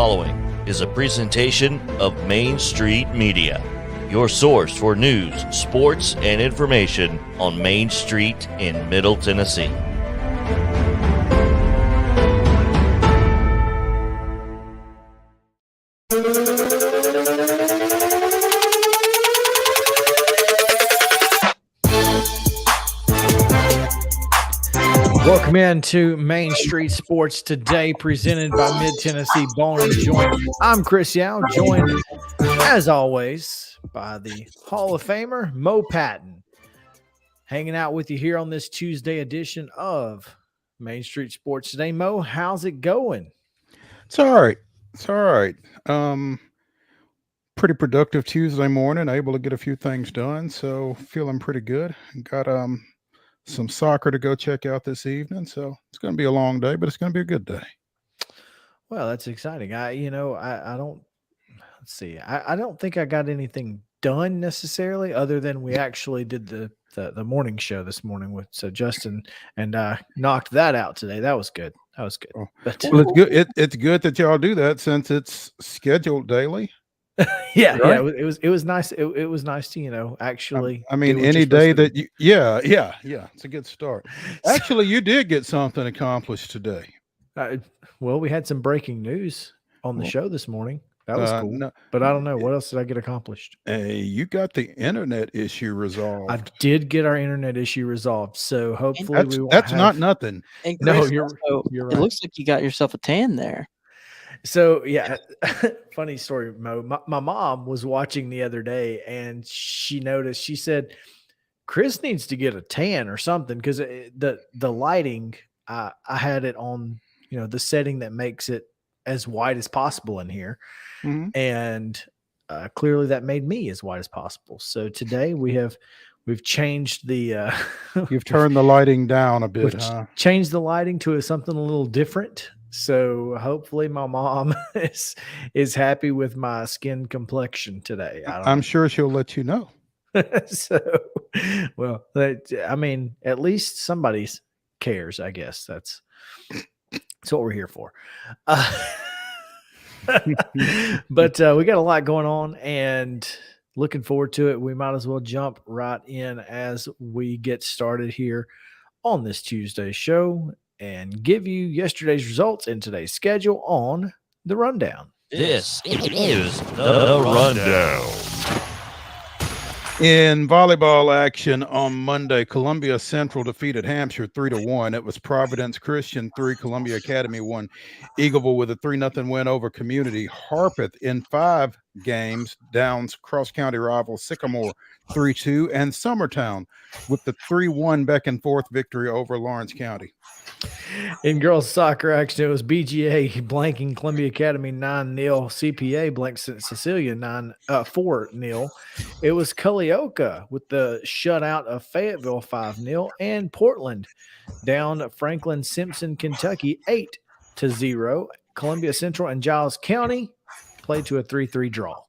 following is a presentation of Main Street Media, your source for news, sports, and information on Main Street in Middle Tennessee. Welcome into Main Street Sports Today, presented by Mid-Tennessee Bone & Joint. I'm Chris Yao, joined, as always, by the Hall of Famer, Mo Patton, hanging out with you here on this Tuesday edition of Main Street Sports Today. Mo, how's it going? It's all right. It's all right. Pretty productive Tuesday morning, able to get a few things done, so feeling pretty good. Got some soccer to go check out this evening, so it's going to be a long day, but it's going to be a good day. Well, that's exciting. I don't think I got anything done necessarily, other than we actually did the morning show this morning with Justin, and knocked that out today. That was good. But, well, it's good. It's good that y'all do that since it's scheduled daily. Yeah, right? Yeah. It was nice. It was nice to actually. I mean, any day that you, yeah, it's a good start. Actually, you did get something accomplished today. Well, we had some breaking news on the show this morning. That was cool. No, but I don't know what else did I get accomplished. You got the internet issue resolved. I did get our internet issue resolved, so hopefully that's not nothing. And Chris, no, you're right. It looks like you got yourself a tan there. So, yeah, funny story, Mo. My mom was watching the other day, and she noticed, she said, Chris needs to get a tan or something, because the lighting, I had it on, the setting that makes it as white as possible in here. Mm-hmm. And clearly that made me as white as possible. So today we've changed the you've turned the lighting down a bit, huh? Changed the lighting to something a little different. So hopefully my mom is happy with my skin complexion today. I'm sure she'll let you know. So, well, I mean, at least somebody cares, I guess. That's what we're here for. But we got a lot going on and looking forward to it. We might as well jump right in as we get started here on this Tuesday show and give you yesterday's results and today's schedule on the rundown. This is the rundown. In volleyball action on Monday, Columbia Central defeated Hampshire 3-1. It was Providence Christian 3, Columbia Academy 1. Eagleville with a 3-0 win over Community. Harpeth in 5 games downs cross-county rival Sycamore 3-2, and Summertown with the 3-1 back and forth victory over Lawrence County. In girls soccer action, it was BGA blanking Columbia Academy 9-0. CPA blanked Cecilia 4-0. It was Culleoka with the shutout of Fayetteville 5-0, and Portland down Franklin Simpson, Kentucky 8-0. Columbia Central and Giles County played to a 3-3 draw.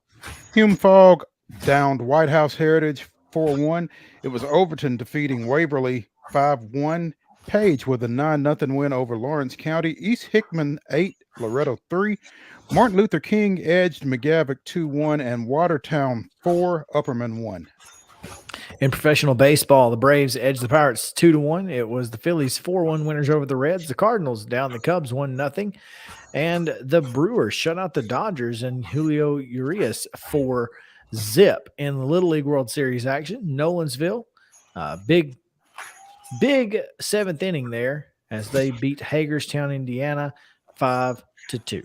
Hume Fogg downed White House Heritage 4-1. It was Overton defeating Waverly 5-1. Page with a 9-0 win over Lawrence County. East Hickman 8, Loretto 3. Martin Luther King edged McGavock 2-1, and Watertown 4, Upperman 1. In professional baseball, the Braves edged the Pirates 2-1. It was the Phillies 4-1 winners over the Reds. The Cardinals down the Cubs 1-0. And the Brewers shut out the Dodgers and Julio Urias 4-0. In the Little League World Series action, Nolensville, big 7th inning there as they beat Hagerstown, Indiana 5-2.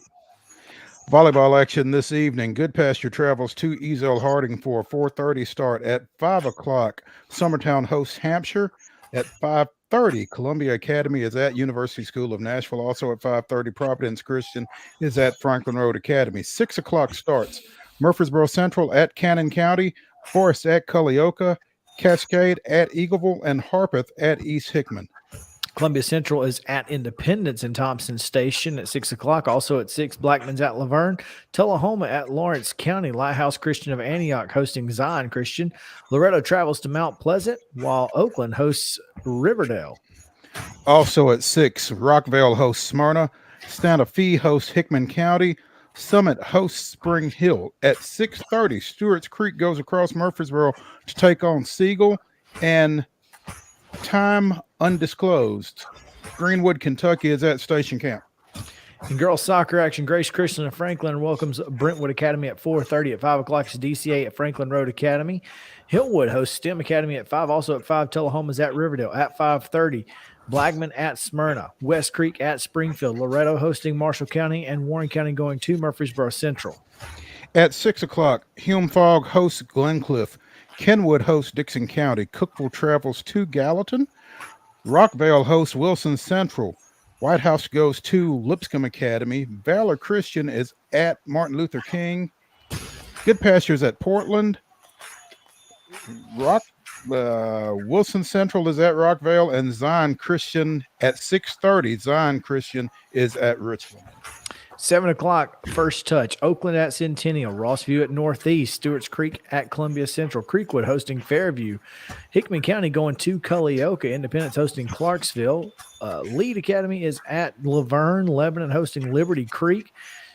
Volleyball action this evening. Goodpasture travels to Ezel Harding for a 4:30 start. At 5 o'clock, Summertown hosts Hampshire. At 5:30, Columbia Academy is at University School of Nashville. Also at 5:30, Providence Christian is at Franklin Road Academy. 6 o'clock starts. Murfreesboro Central at Cannon County. Forest at Culleoka. Cascade at Eagleville, and Harpeth at East Hickman. Columbia Central is at Independence in Thompson Station at 6 o'clock. Also at 6, Blackman's at Laverne. Tullahoma at Lawrence County. Lighthouse Christian of Antioch hosting Zion Christian. Loretto travels to Mount Pleasant, while Oakland hosts Riverdale. Also at 6, Rockville hosts Smyrna. Santa Fe hosts Hickman County. Summit hosts Spring Hill. At 6:30, Stewart's Creek goes across Murfreesboro to take on Siegel. And time undisclosed. Greenwood, Kentucky is at Station Camp. In girls soccer action, Grace Christian of Franklin welcomes Brentwood Academy at 4:30. At 5 o'clock is DCA at Franklin Road Academy. Hillwood hosts STEM Academy at 5. Also at 5, Tullahoma's at Riverdale. At 5:30, Blackman at Smyrna. West Creek at Springfield. Loretto hosting Marshall County, and Warren County going to Murfreesboro Central. At 6 o'clock, Hume Fogg hosts Glencliff. Kenwood hosts Dixon County. Cookville travels to Gallatin. Rockvale hosts Wilson Central. White House goes to Lipscomb Academy. Valor Christian is at Martin Luther King. Good Pastures at Portland. Wilson Central is at Rockvale, and Zion Christian at 6:30. Zion Christian is at Richmond. 7 o'clock, First Touch. Oakland at Centennial. Rossview at Northeast. Stewart's Creek at Columbia Central. Creekwood hosting Fairview. Hickman County going to Culleoka. Independence hosting Clarksville. Lead Academy is at Laverne. Lebanon hosting Liberty Creek.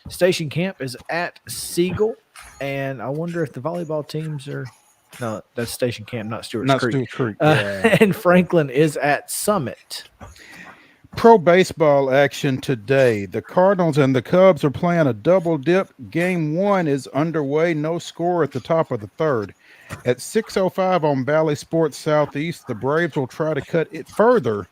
Station Camp is at Siegel. And I wonder if the volleyball teams are – no, that's Station Camp, not Stewart's Creek. Stewart's Creek. Yeah. And Franklin is at Summit. Pro baseball action today. The Cardinals and the Cubs are playing a double dip. Game 1 is underway. No score at the top of the third. At 6:05 on Valley Sports Southeast, the Braves will try to cut it further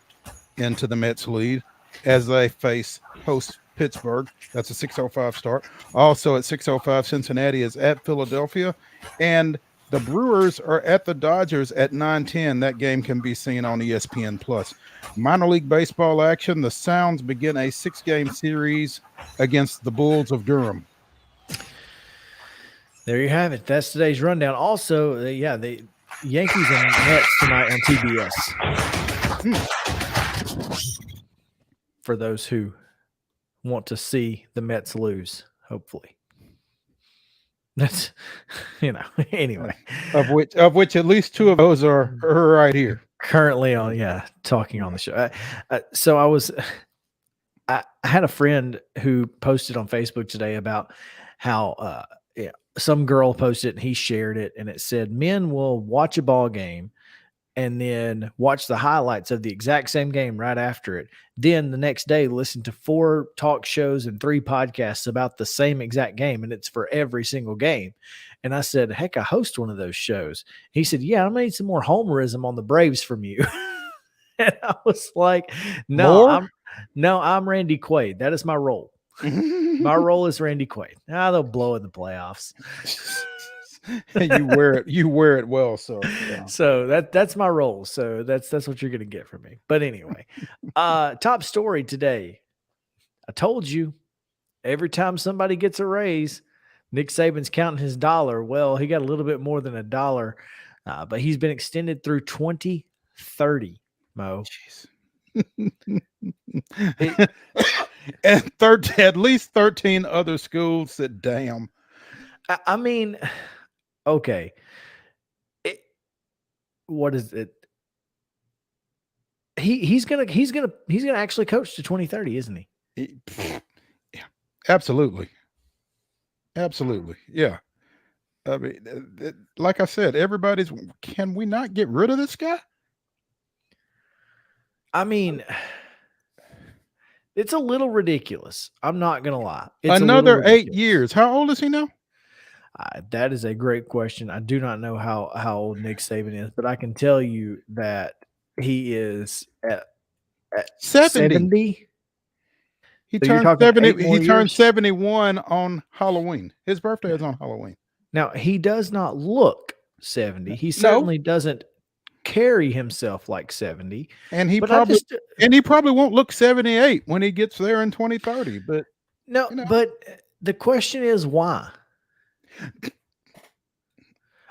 into the Mets lead as they face host Pittsburgh. That's a 6:05 start. Also at 6:05, Cincinnati is at Philadelphia. And the Brewers are at the Dodgers at 9:10. That game can be seen on ESPN+. Minor league baseball action. The Sounds begin a 6-game series against the Bulls of Durham. There you have it. That's today's rundown. Also, the Yankees and Nets tonight on TBS. For those who want to see the Mets lose, hopefully. That's, anyway. Of which at least 2 of those are right here. Currently on, talking on the show. So I had a friend who posted on Facebook today about how some girl posted and he shared it, and it said men will watch a ball game and then watch the highlights of the exact same game right after it. Then the next day, listen to 4 talk shows and 3 podcasts about the same exact game, and it's for every single game. And I said, heck, I host one of those shows. He said, yeah, I'm going to need some more homerism on the Braves from you. And I was like, I'm Randy Quaid. That is my role. My role is Randy Quaid. They'll blow in the playoffs. You wear it well. So that's my role. So that's what you're going to get from me. But anyway, top story today. I told you every time somebody gets a raise, Nick Saban's counting his dollar. Well, he got a little bit more than $1, but he's been extended through 2030, Mo. And at least 13 other schools said, damn. I mean, okay. What is it? He's gonna actually coach to 2030, isn't he? Yeah, absolutely. Yeah. I mean, like I said, can we not get rid of this guy? I mean, it's a little ridiculous. I'm not going to lie. It's another 8 years. How old is he now? That is a great question. I do not know how old Nick Saban is, but I can tell you that he is at 70. He turned 70. He turned 71 on Halloween. His birthday is on Halloween. Now, he does not look 70. He certainly doesn't carry himself like 70. And he probably won't look 78 when he gets there in 2030. But but the question is why?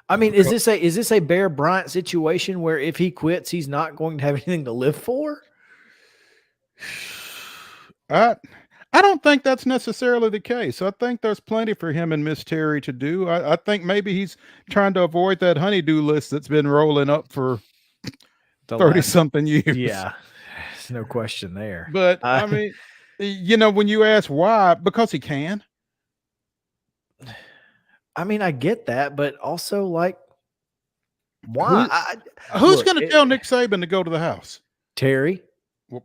I mean, is this a Bear Bryant situation where if he quits, he's not going to have anything to live for? I don't think that's necessarily the case. I think there's plenty for him and Miss Terry to do. I think maybe he's trying to avoid that honeydew list that's been rolling up for 30-something years. Yeah, there's no question there. But, I mean, when you ask why, because he can. I mean, I get that, but also like, why? Who's going to tell Nick Saban to go to the house? Terry. Well,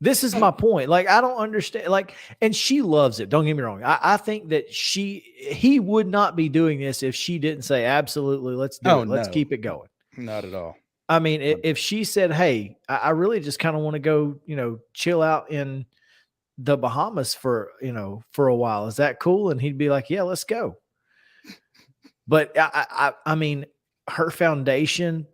this is my point. Like, I don't understand. Like, and she loves it. Don't get me wrong. I think that he would not be doing this if she didn't say, absolutely, let's do it. Let's keep it going. Not at all. I mean, if she said, hey, I really just kind of want to go, chill out in the Bahamas for a while. Is that cool? And he'd be like, yeah, let's go. But I mean, her foundation,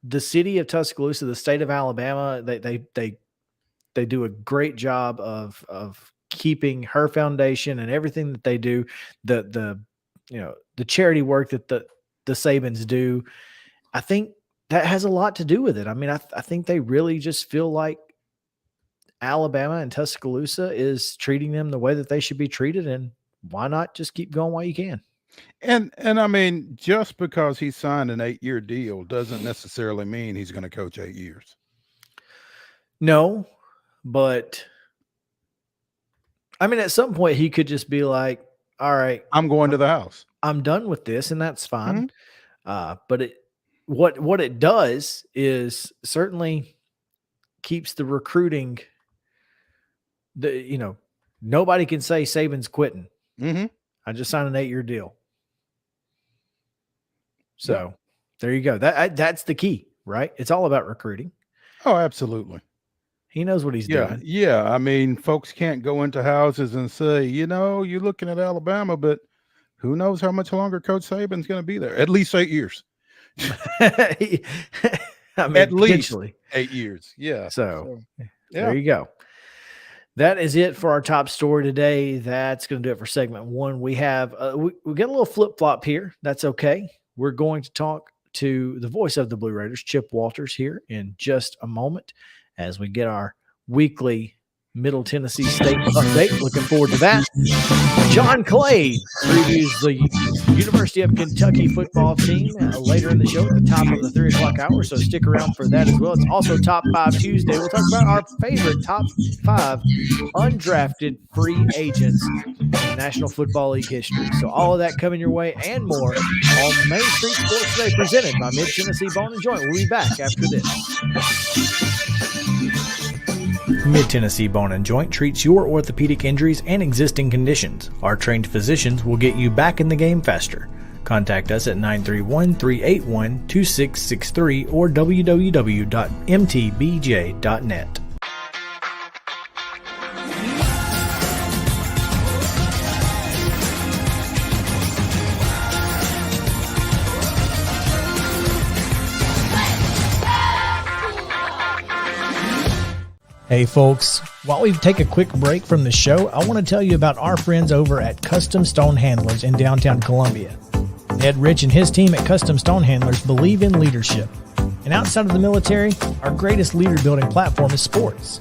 the city of Tuscaloosa, the state of Alabama, they do a great job of keeping her foundation and everything that they do, the charity work that the Sabans do. I think that has a lot to do with it. I mean, I think they really just feel like Alabama and Tuscaloosa is treating them the way that they should be treated, and why not just keep going while you can? And I mean, just because he signed an 8-year deal doesn't necessarily mean he's going to coach 8 years. No, but I mean, at some point he could just be like, all right, I'm going to the house. I'm done with this, and that's fine. But what it does is certainly keeps the recruiting. Nobody can say Saban's quitting. I just signed an 8-year deal. So there you go. That's the key, right? It's all about recruiting. Oh, absolutely. He knows what he's doing. Yeah. I mean, folks can't go into houses and say, you're looking at Alabama, but who knows how much longer Coach Saban's going to be there? At least 8 years. I mean, at least 8 years. Yeah. So there you go. That is it for our top story today. That's going to do it for segment 1. We have we get a little flip-flop here. That's okay. We're going to talk to the voice of the Blue Raiders, Chip Walters, here in just a moment as we get our weekly Middle Tennessee State update. Looking forward to that. John Clay previews the University of Kentucky football team later in the show at the top of the 3 o'clock hour, so stick around for that as well. It's also Top 5 Tuesday. We'll talk about our favorite top 5 undrafted free agents in National Football League history. So all of that coming your way and more on Main Street Sports Today, presented by Mid-Tennessee Bone & Joint. We'll be back after this. Mid-Tennessee Bone & Joint treats your orthopedic injuries and existing conditions. Our trained physicians will get you back in the game faster. Contact us at 931-381-2663 or www.mtbj.net. Hey folks, while we take a quick break from the show, I want to tell you about our friends over at Custom Stone Handlers in downtown Columbia. Ed Rich and his team at Custom Stone Handlers believe in leadership. And outside of the military, our greatest leader building platform is sports.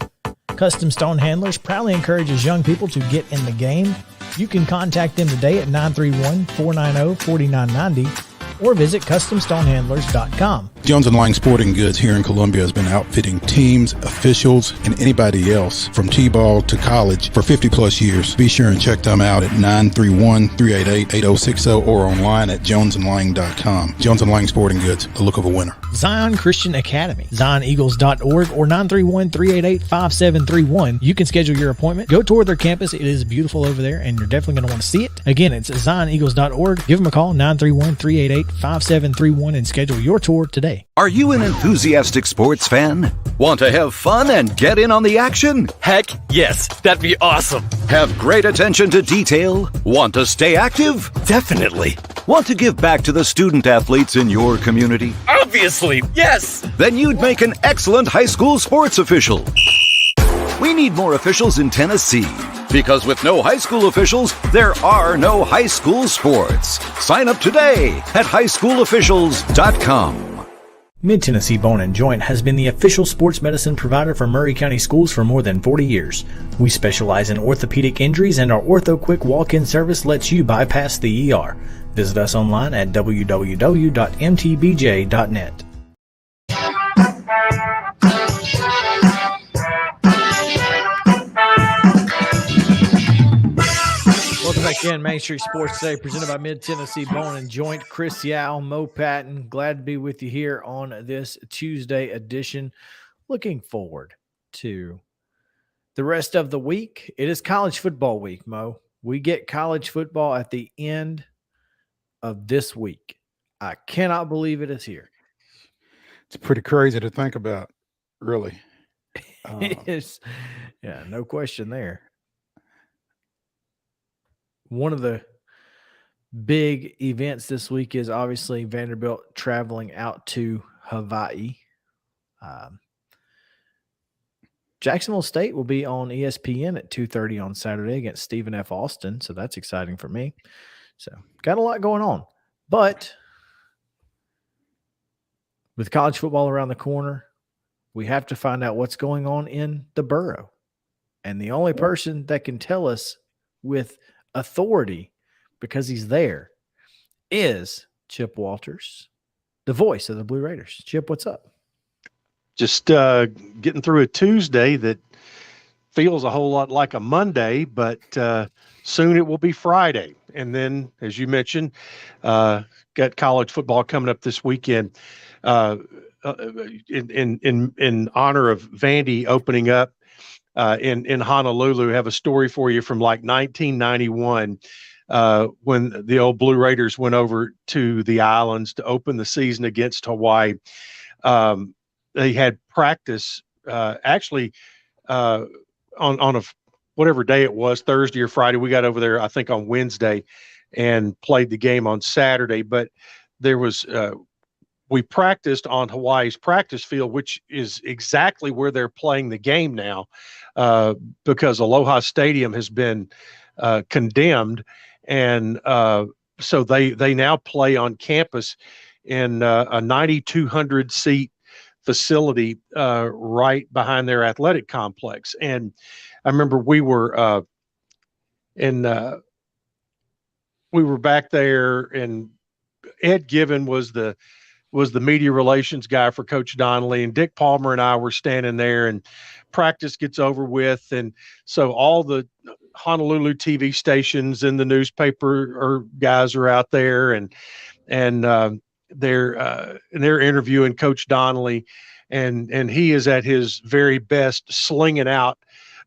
Custom Stone Handlers proudly encourages young people to get in the game. You can contact them today at 931-490-4990 or visit CustomStonehandlers.com. Jones & Lang Sporting Goods here in Columbia has been outfitting teams, officials, and anybody else from T-ball to college for 50-plus years. Be sure and check them out at 931-388-8060 or online at jonesandlang.com. Jones & Lang Sporting Goods, the look of a winner. Zion Christian Academy, ZionEagles.org or 931-388-5731. You can schedule your appointment. Go tour their campus. It is beautiful over there, and you're definitely going to want to see it. Again, it's ZionEagles.org. Give them a call, 931-388-5731, and schedule your tour today. Are you an enthusiastic sports fan? Want to have fun and get in on the action? Heck yes, that'd be awesome. Have great attention to detail? Want to stay active? Definitely. Want to give back to the student athletes in your community? Obviously, yes. Then you'd make an excellent high school sports official. We need more officials in Tennessee, because with no high school officials, there are no high school sports. Sign up today at highschoolofficials.com. Mid-Tennessee Bone & Joint has been the official sports medicine provider for Murray County Schools for more than 40 years. We specialize in orthopedic injuries, and our Ortho Quick walk-in service lets you bypass the ER. Visit us online at www.mtbj.net. Welcome back Yes. Again, Main Street Sports Today, presented by Mid-Tennessee Bone and Joint. Chris Yao, Mo Patton, glad to be with you here on this Tuesday edition. Looking forward to the rest of the week. It is college football week, Mo. We get college football at the end of this week. I cannot believe it is here. It's pretty crazy to think about, really. It is, yeah, no question there. One of the big events this week is obviously Vanderbilt traveling out to Hawaii. Jacksonville State will be on ESPN at 2:30 on Saturday against Stephen F. Austin, so that's exciting for me. So got a lot going on. But with college football around the corner, we have to find out what's going on in the borough. And the only person that can tell us with authority, because he's there, is Chip Walters, the voice of the Blue Raiders. Chip, what's up? Just getting through a Tuesday that feels a whole lot like a Monday, but soon it will be Friday. And then, as you mentioned, got college football coming up this weekend. In honor of Vandy opening up in Honolulu, have a story for you from like 1991 when the old Blue Raiders went over to the islands to open the season against Hawaii. They had practice actually on a whatever day it was, Thursday or Friday. We got over there, I think, on Wednesday and played the game on Saturday. But there was we practiced on Hawaii's practice field, which is exactly where they're playing the game now, because Aloha Stadium has been condemned, and so they now play on campus in a 9,200 seat facility right behind their athletic complex. And I remember we were back there, and Ed Given was the media relations guy for Coach Donnelly, and Dick Palmer and I were standing there, and practice gets over with. And so all the Honolulu TV stations and the newspaper guys are out there, and they're interviewing Coach Donnelly, and he is at his very best, slinging out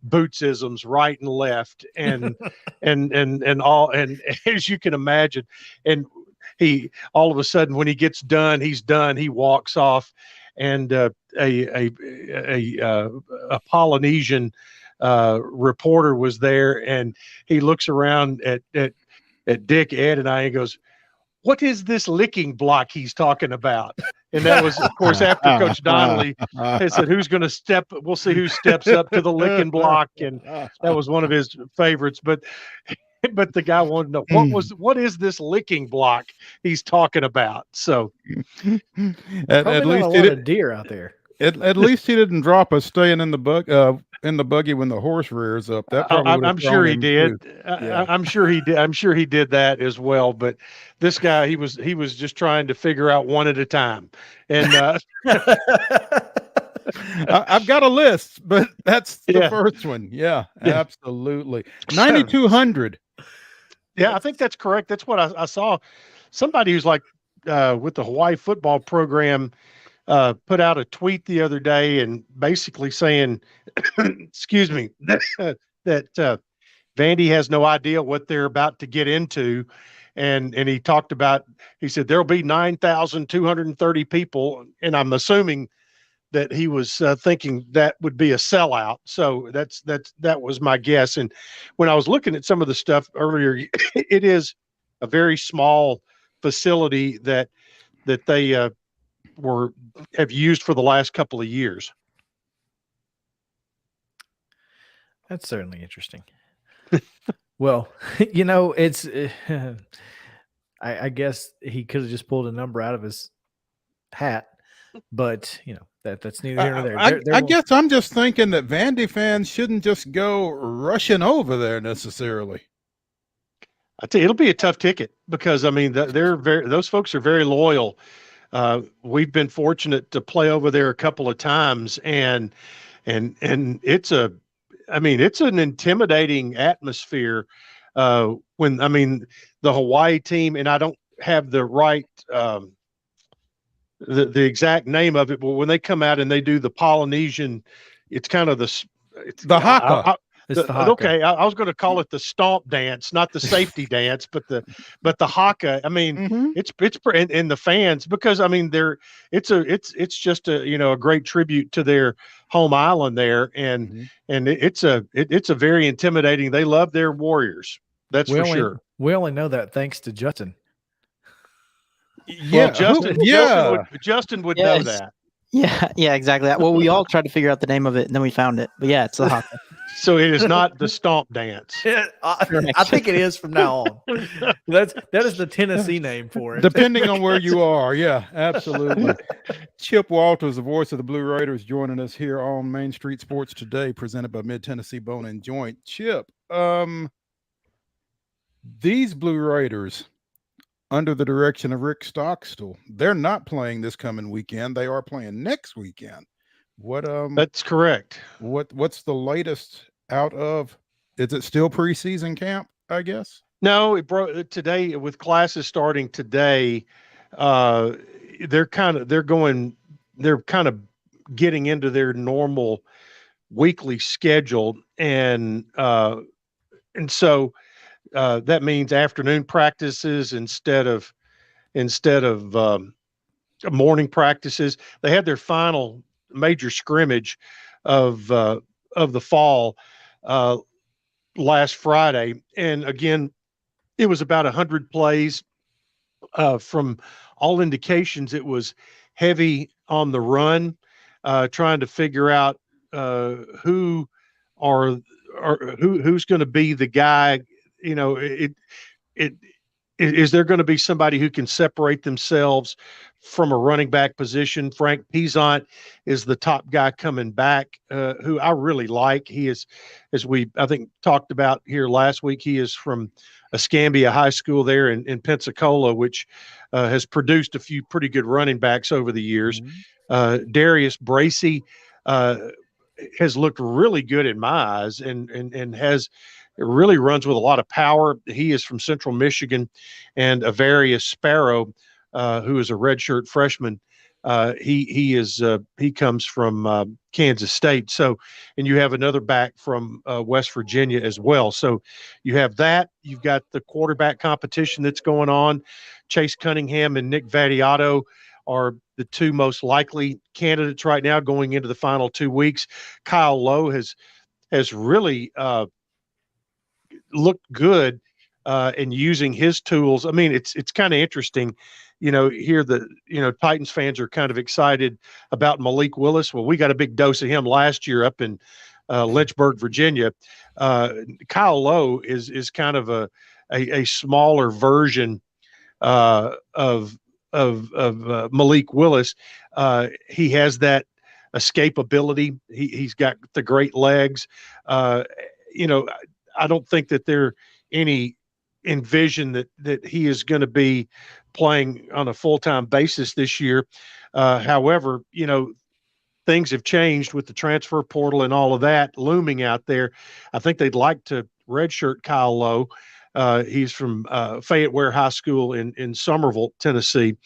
bootsisms right and left, and as you can imagine, and he all of a sudden, when he gets done, he's done. He walks off, and a Polynesian reporter was there, and he looks around at Dick, Ed, and I, and goes, "What is this licking block he's talking about?" And that was, of course, after Coach Donnelly had said, "Who's going to step? We'll see who steps up to the licking block," and that was one of his favorites. But the guy wanted to know what is this licking block he's talking about. So at least a lot of deer out there. At least he didn't drop us staying in the buggy when the horse rears up. That probably I'm sure he did. Yeah. I'm sure he did. I'm sure he did that as well. But this guy, he was just trying to figure out one at a time. And I've got a list, but that's the first one. Yeah, absolutely. 9,200. Yeah, I think that's correct. That's what I saw. Somebody who's like with the Hawaii football program put out a tweet the other day, and basically saying, excuse me, that Vandy has no idea what they're about to get into. And he talked about, he said, there'll be 9,230 people. And I'm assuming that he was thinking that would be a sellout. So that was my guess. And when I was looking at some of the stuff earlier, it is a very small facility that they have used for the last couple of years. That's certainly interesting. Well, it's I guess he could have just pulled a number out of his hat, but that's neither here nor there. I guess I'm just thinking that Vandy fans shouldn't just go rushing over there necessarily. I tell you, it'll be a tough ticket, because those folks are very loyal. We've been fortunate to play over there a couple of times, and it's an intimidating atmosphere. when, I mean, the Hawaii team, and I don't have the right, the exact name of it, but when they come out and they do the Polynesian, it's kind of it's The haka. It's the haka. Okay, I was going to call it the stomp dance, not the safety dance, but the haka. I mean, Mhm. it's and the fans, because I mean it's just a great tribute to their home island there, and it's a very intimidating. They love their Warriors. That's for sure. We only know that thanks to Justin. Yeah, Well, Justin would know Yes. that. Yeah, exactly. Well, we all tried to figure out the name of it, and then we found it. But yeah, it's the haka. So it is not the stomp dance. I think it is from now on. That is the Tennessee name for it. Depending on where you are. Yeah, absolutely. Chip Walters, the voice of the Blue Raiders, joining us here on Main Street Sports Today, presented by Mid-Tennessee Bone and Joint. Chip, these Blue Raiders, under the direction of Rick Stockstill, they're not playing this coming weekend. They are playing next weekend. That's correct. What's the latest out of? Is it still preseason camp, I guess? No, it broke today with classes starting today. They're kind of getting into their normal weekly schedule, and so that means afternoon practices instead of morning practices. They had their final major scrimmage of the fall last Friday, and again, it was about 100 plays. From all indications, it was heavy on the run, trying to figure out who's going to be the guy. Is there going to be somebody who can separate themselves from a running back position? Frank Pison is the top guy coming back, who I really like. He is, as I think talked about here last week, he is from Escambia High School there in Pensacola, which has produced a few pretty good running backs over the years. Darius Bracey has looked really good in my eyes, and has really runs with a lot of power. He is from Central Michigan, and Avarius Sparrow, who is a redshirt freshman. He comes from Kansas State. So, and you have another back from West Virginia as well. So you have that. You've got the quarterback competition that's going on. Chase Cunningham and Nick Vattiato are the two most likely candidates right now going into the final 2 weeks. Kyle Lowe has really looked good in using his tools. I mean, it's kind of interesting, here Titans fans are kind of excited about Malik Willis. Well, we got a big dose of him last year up in Lynchburg, Virginia. Kyle Lowe is kind of a smaller version of Malik Willis. He has that escapability. He's got the great legs. I don't think that there any envision that he is going to be playing on a full-time basis this year. However, things have changed with the transfer portal and all of that looming out there. I think they'd like to redshirt Kyle Lowe. He's from Fayetteville High School in Somerville, Tennessee,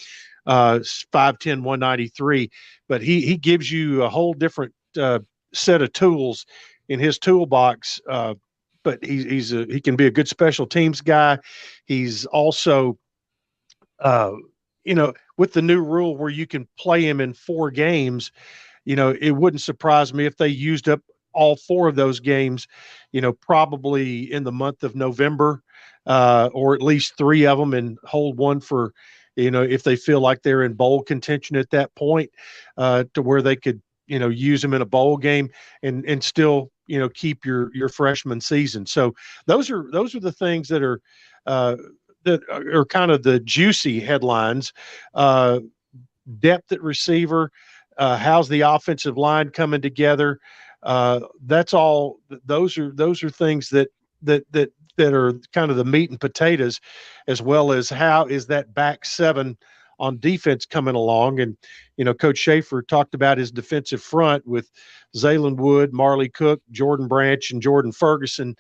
5'10", 193. But he gives you a whole different set of tools in his toolbox. But he can be a good special teams guy. He's also, with the new rule where you can play him in 4 games, it wouldn't surprise me if they used up all 4 of those games, probably in the month of November, or at least 3 of them, and hold one for, if they feel like they're in bowl contention at that point, to where they could, use them in a bowl game and still, keep your freshman season. So those are the things that are kind of the juicy headlines. Depth at receiver, how's the offensive line coming together? That's all. Those are things that are kind of the meat and potatoes, as well as how is that back 7 on defense coming along. And, Coach Schaefer talked about his defensive front with Zaylen Wood, Marley Cook, Jordan Branch, and Jordan Ferguson.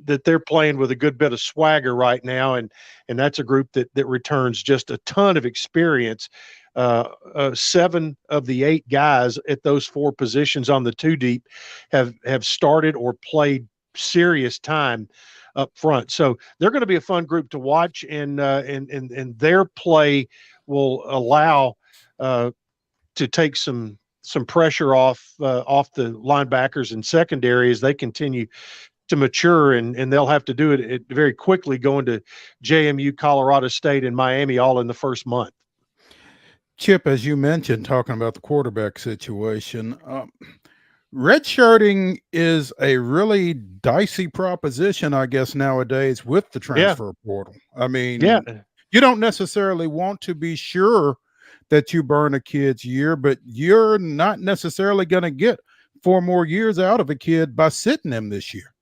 they're playing with a good bit of swagger right now, and that's a group that returns just a ton of experience. 7 of the 8 guys at those 4 positions on the 2 deep have started or played serious time up front. So they're going to be a fun group to watch, and their play will allow to take some pressure off the linebackers and secondary as they continue to mature, and they'll have to do it very quickly, going to JMU, Colorado State, and Miami all in the first month. Chip, as you mentioned, talking about the quarterback situation, redshirting is a really dicey proposition, I guess, nowadays with the transfer portal. I mean, you don't necessarily want to be sure that you burn a kid's year, but you're not necessarily going to get 4 more years out of a kid by sitting him this year.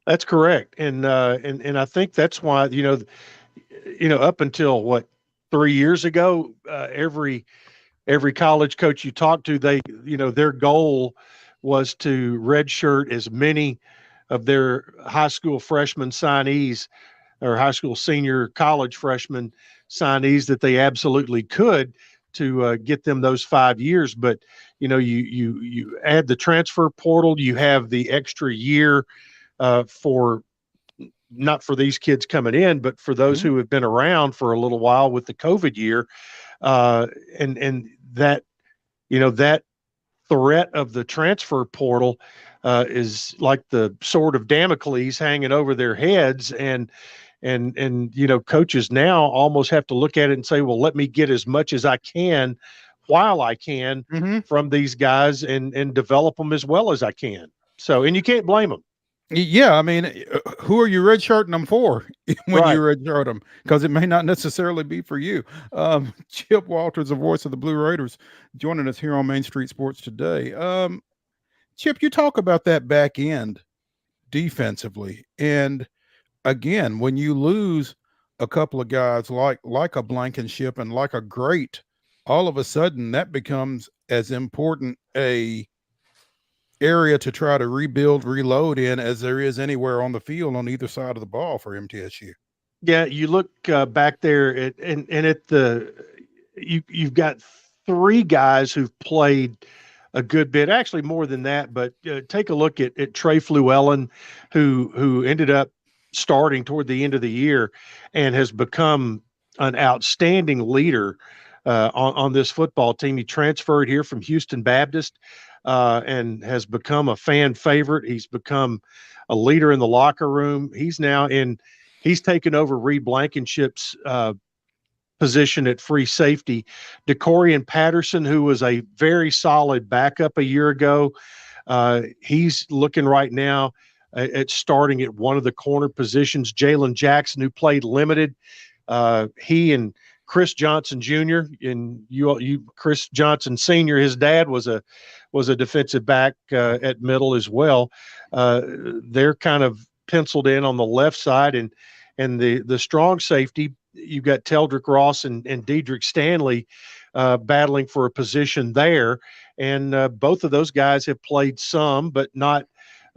That's correct, and I think that's why up until 3 years ago, every college coach you talk to, their goal was to redshirt as many of their high school freshman signees or high school senior college freshman signees that they absolutely could to get them those 5 years. But you add the transfer portal, you have the extra year for not for these kids coming in, but for those who have been around for a little while with the COVID year, and that that threat of the transfer portal is like the sword of Damocles hanging over their heads, and coaches now almost have to look at it and say, well, let me get as much as I can while I can from these guys and develop them as well as I can. So, and you can't blame them. Yeah, I mean, who are you redshirting them for when you redshirt them? Because it may not necessarily be for you. Chip Walters, the voice of the Blue Raiders, joining us here on Main Street Sports today. Chip, you talk about that back end defensively, and again, when you lose a couple of guys like a Blankenship and like a Great, all of a sudden that becomes as important a area to try to rebuild, reload in as there is anywhere on the field on either side of the ball for MTSU. Yeah, you look back there you've got 3 guys who've played a good bit, actually more than that. But take a look at Trey Flewellen, who ended up starting toward the end of the year and has become an outstanding leader on this football team. He transferred here from Houston Baptist and has become a fan favorite. He's become a leader in the locker room. He's taken over Reed Blankenship's position at free safety. DeCorian Patterson, who was a very solid backup a year ago, he's looking right now at starting at one of the corner positions. Jalen Jackson, who played limited, he and Chris Johnson Jr. and Chris Johnson Sr., his dad was a defensive back at middle as well. They're kind of penciled in on the left side, and the strong safety, you've got Teldrick Ross and Dedrick Stanley battling for a position there, and both of those guys have played some, but not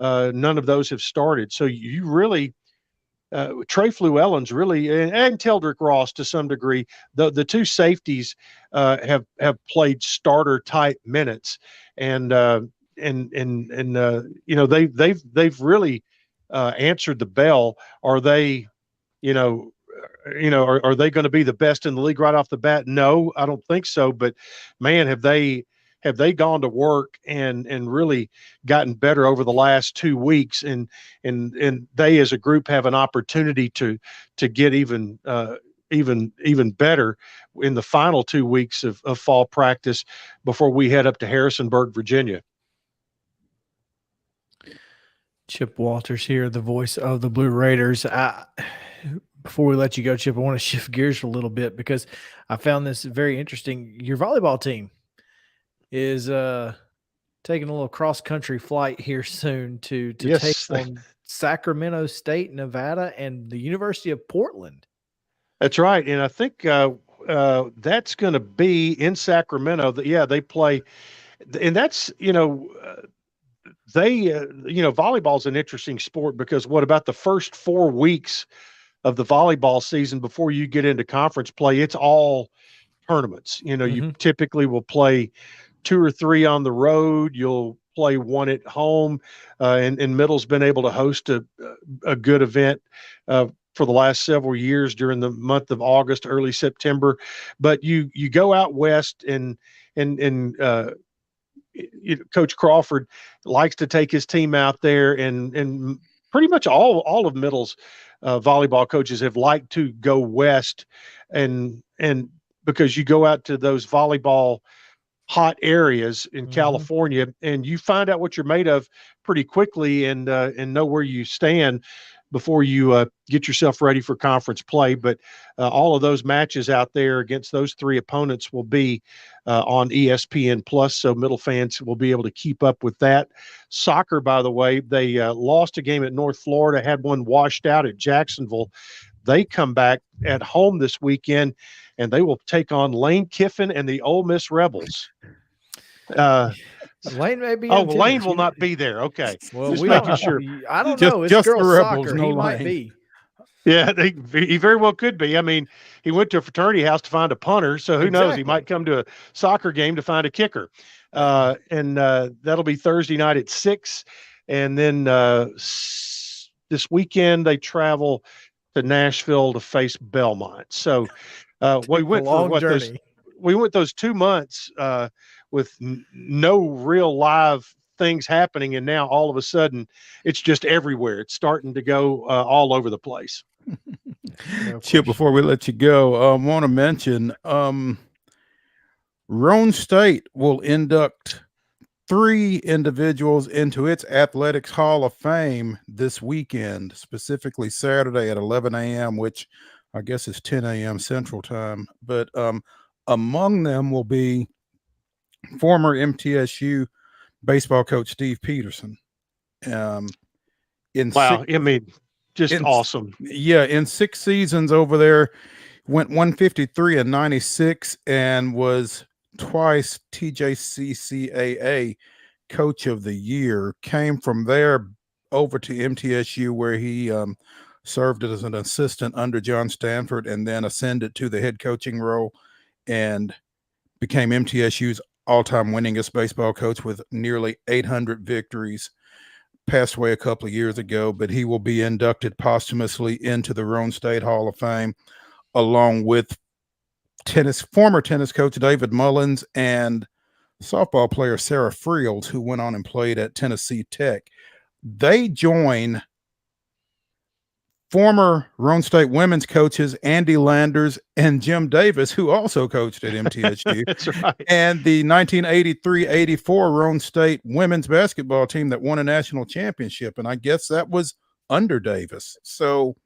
none of those have started. So you really Trey Flewellen's really, and Teldrick Ross to some degree, the 2 safeties have played starter type minutes, and they've really answered the bell. Are they, are they going to be the best in the league right off the bat? No, I don't think so. But man, have they gone to work and really gotten better over the last 2 weeks, and they as a group have an opportunity to get even better in the final 2 weeks of fall practice before we head up to Harrisonburg, Virginia. Chip Walters here, the voice of the Blue Raiders. Before we let you go, Chip, I want to shift gears a little bit because I found this very interesting. Your volleyball team is taking a little cross-country flight here soon to take on Sacramento State, Nevada, and the University of Portland. That's right, and I think that's going to be in Sacramento. Yeah, they play, and that's volleyball's an interesting sport because what about the first 4 weeks of the volleyball season before you get into conference play? It's all tournaments. You typically will play 2 or 3 on the road. You'll play 1 at home, and Middle's been able to host a good event for the last several years during the month of August, early September. But you go out west, and Coach Crawford likes to take his team out there, and pretty much all of Middle's volleyball coaches have liked to go west, and because you go out to those volleyball hot areas in California, and you find out what you're made of pretty quickly, and know where you stand before you get yourself ready for conference play. But all of those matches out there against those 3 opponents will be on ESPN Plus, so Middle fans will be able to keep up with that. Soccer, by the way, they lost a game at North Florida, had one washed out at Jacksonville. They come back at home this weekend, and they will take on Lane Kiffin and the Ole Miss Rebels. Lane may be. Lane will not be there. Okay. Well, just we making sure. I don't know. It's just the girls Rebels, soccer. no He Lane. might be. Yeah, he very well could be. I mean, he went to a fraternity house to find a punter, so who knows? He might come to a soccer game to find a kicker. And that'll be Thursday night at 6. And then this weekend they travel to Nashville to face Belmont. So we went for those 2 months with no real live things happening, and now all of a sudden it's just everywhere. It's starting to go all over the place. Chip, before we let you go, I want to mention Roan State will induct 3 individuals into its Athletics Hall of Fame this weekend, specifically Saturday at 11 a.m., which I guess is 10 a.m. Central Time. But among them will be former MTSU baseball coach Steve Peterson. Awesome. Yeah, in 6 seasons over there, went 153 and 96, and was twice TJCCAA Coach of the Year. Came from there over to MTSU, where he served as an assistant under John Stanford, and then ascended to the head coaching role and became MTSU's all-time winningest baseball coach with nearly 800 victories. Passed away a couple of years ago, but he will be inducted posthumously into the Roan State Hall of Fame, along with former tennis coach David Mullins and softball player Sarah Friels, who went on and played at Tennessee Tech. They join former Roan State women's coaches Andy Landers and Jim Davis, who also coached at MTSU. That's right. And the 1983-84 Roan State women's basketball team that won a national championship. And I guess that was under Davis. So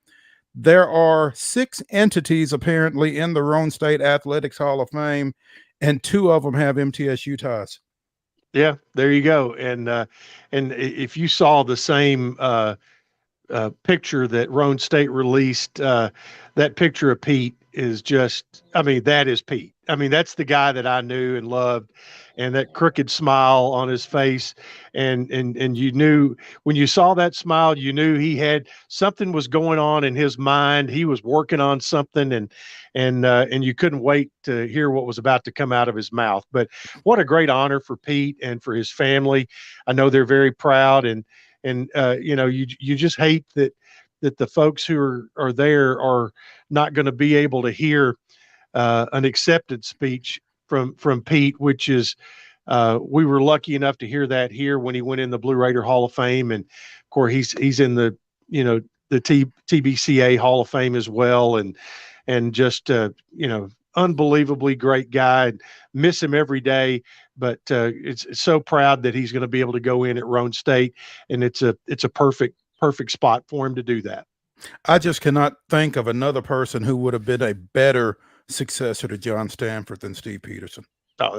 there are 6 entities apparently in the Roan State Athletics Hall of Fame, and 2 of them have MTSU ties. Yeah, there you go. And if you saw the same picture that Roan State released, that picture of Pete is just, that is Pete. That's the guy that I knew and loved, and that crooked smile on his face. And you knew when you saw that smile, you knew he had something was going on in his mind. He was working on something, and you couldn't wait to hear what was about to come out of his mouth. But what a great honor for Pete and for his family. I know they're very proud, and you just hate that the folks who are there are not going to be able to hear an acceptance speech from Pete, which is we were lucky enough to hear that here when he went in the Blue Raider Hall of Fame, and of course he's in the TBCA Hall of Fame as well, and just unbelievably great guy. Miss him every day, but it's so proud that he's going to be able to go in at Roan State, and it's a perfect spot for him to do that. I just cannot think of another person who would have been a better successor to John Stanford than Steve Peterson. Oh,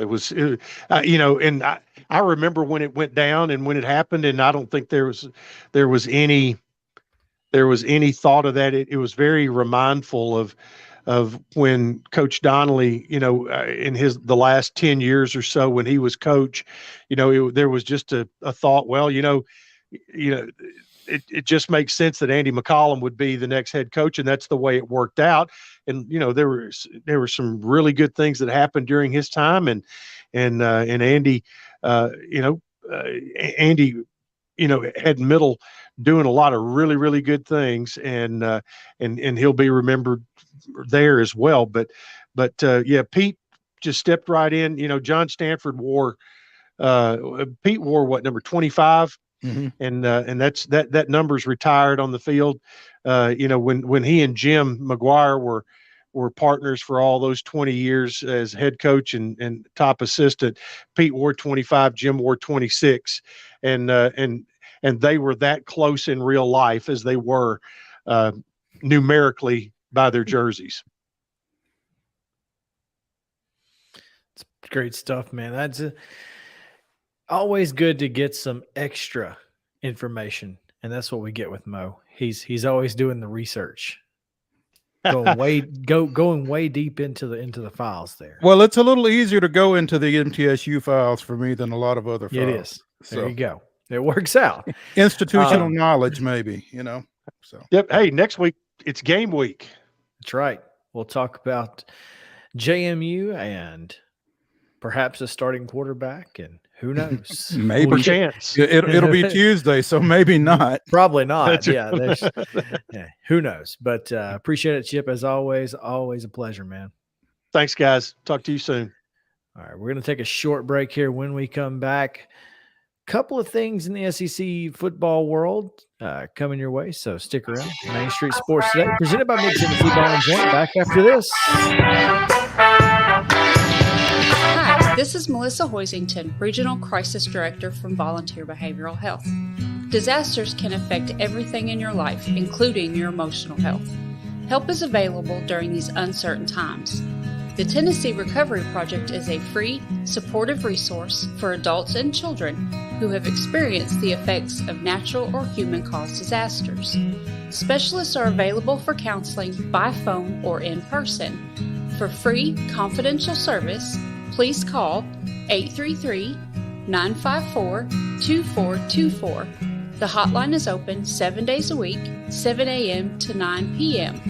and I remember when it went down and when it happened, and I don't think there was any thought of that. It was very remindful of when Coach Donnelly, in the last 10 years or so when he was coach, there was just a thought, well, it just makes sense that Andy McCollum would be the next head coach, and that's the way it worked out. And there were some really good things that happened during his time, and Andy, Andy, had Middle doing a lot of really, really good things, and he'll be remembered there as well. But Pete just stepped right in. John Stanford wore Pete wore what, number 25. Mm-hmm. And that number's retired on the field. When he and Jim McGuire were partners for all those 20 years as head coach and top assistant, Pete wore 25, Jim wore 26, and they were that close in real life as they were numerically by their jerseys. It's great stuff, man. That's always good to get some extra information, and that's what we get with Mo. He's always doing the research, going way deep into the files there. Well, it's a little easier to go into the MTSU files for me than a lot of other files. It is. There you go. It works out. Institutional knowledge, maybe, So yep. Hey, next week it's game week. That's right. We'll talk about JMU and perhaps a starting quarterback, and who knows? Maybe For chance. It'll be Tuesday, so maybe not. Probably not. Yeah, who knows? But appreciate it, Chip, as always. Always a pleasure, man. Thanks, guys. Talk to you soon. All right, we're going to take a short break here. When we come back, couple of things in the SEC football world coming your way, so stick around. Main Street Sports Today, presented by Mid-Tennessee Ball and Joint. Back after this. This is Melissa Hoisington, Regional Crisis Director from Volunteer Behavioral Health. Disasters can affect everything in your life, including your emotional health. Help is available during these uncertain times. The Tennessee Recovery Project is a free, supportive resource for adults and children who have experienced the effects of natural or human-caused disasters. Specialists are available for counseling by phone or in person. For free, confidential service, please call 833-954-2424. The hotline is open 7 days a week, 7 a.m. to 9 p.m.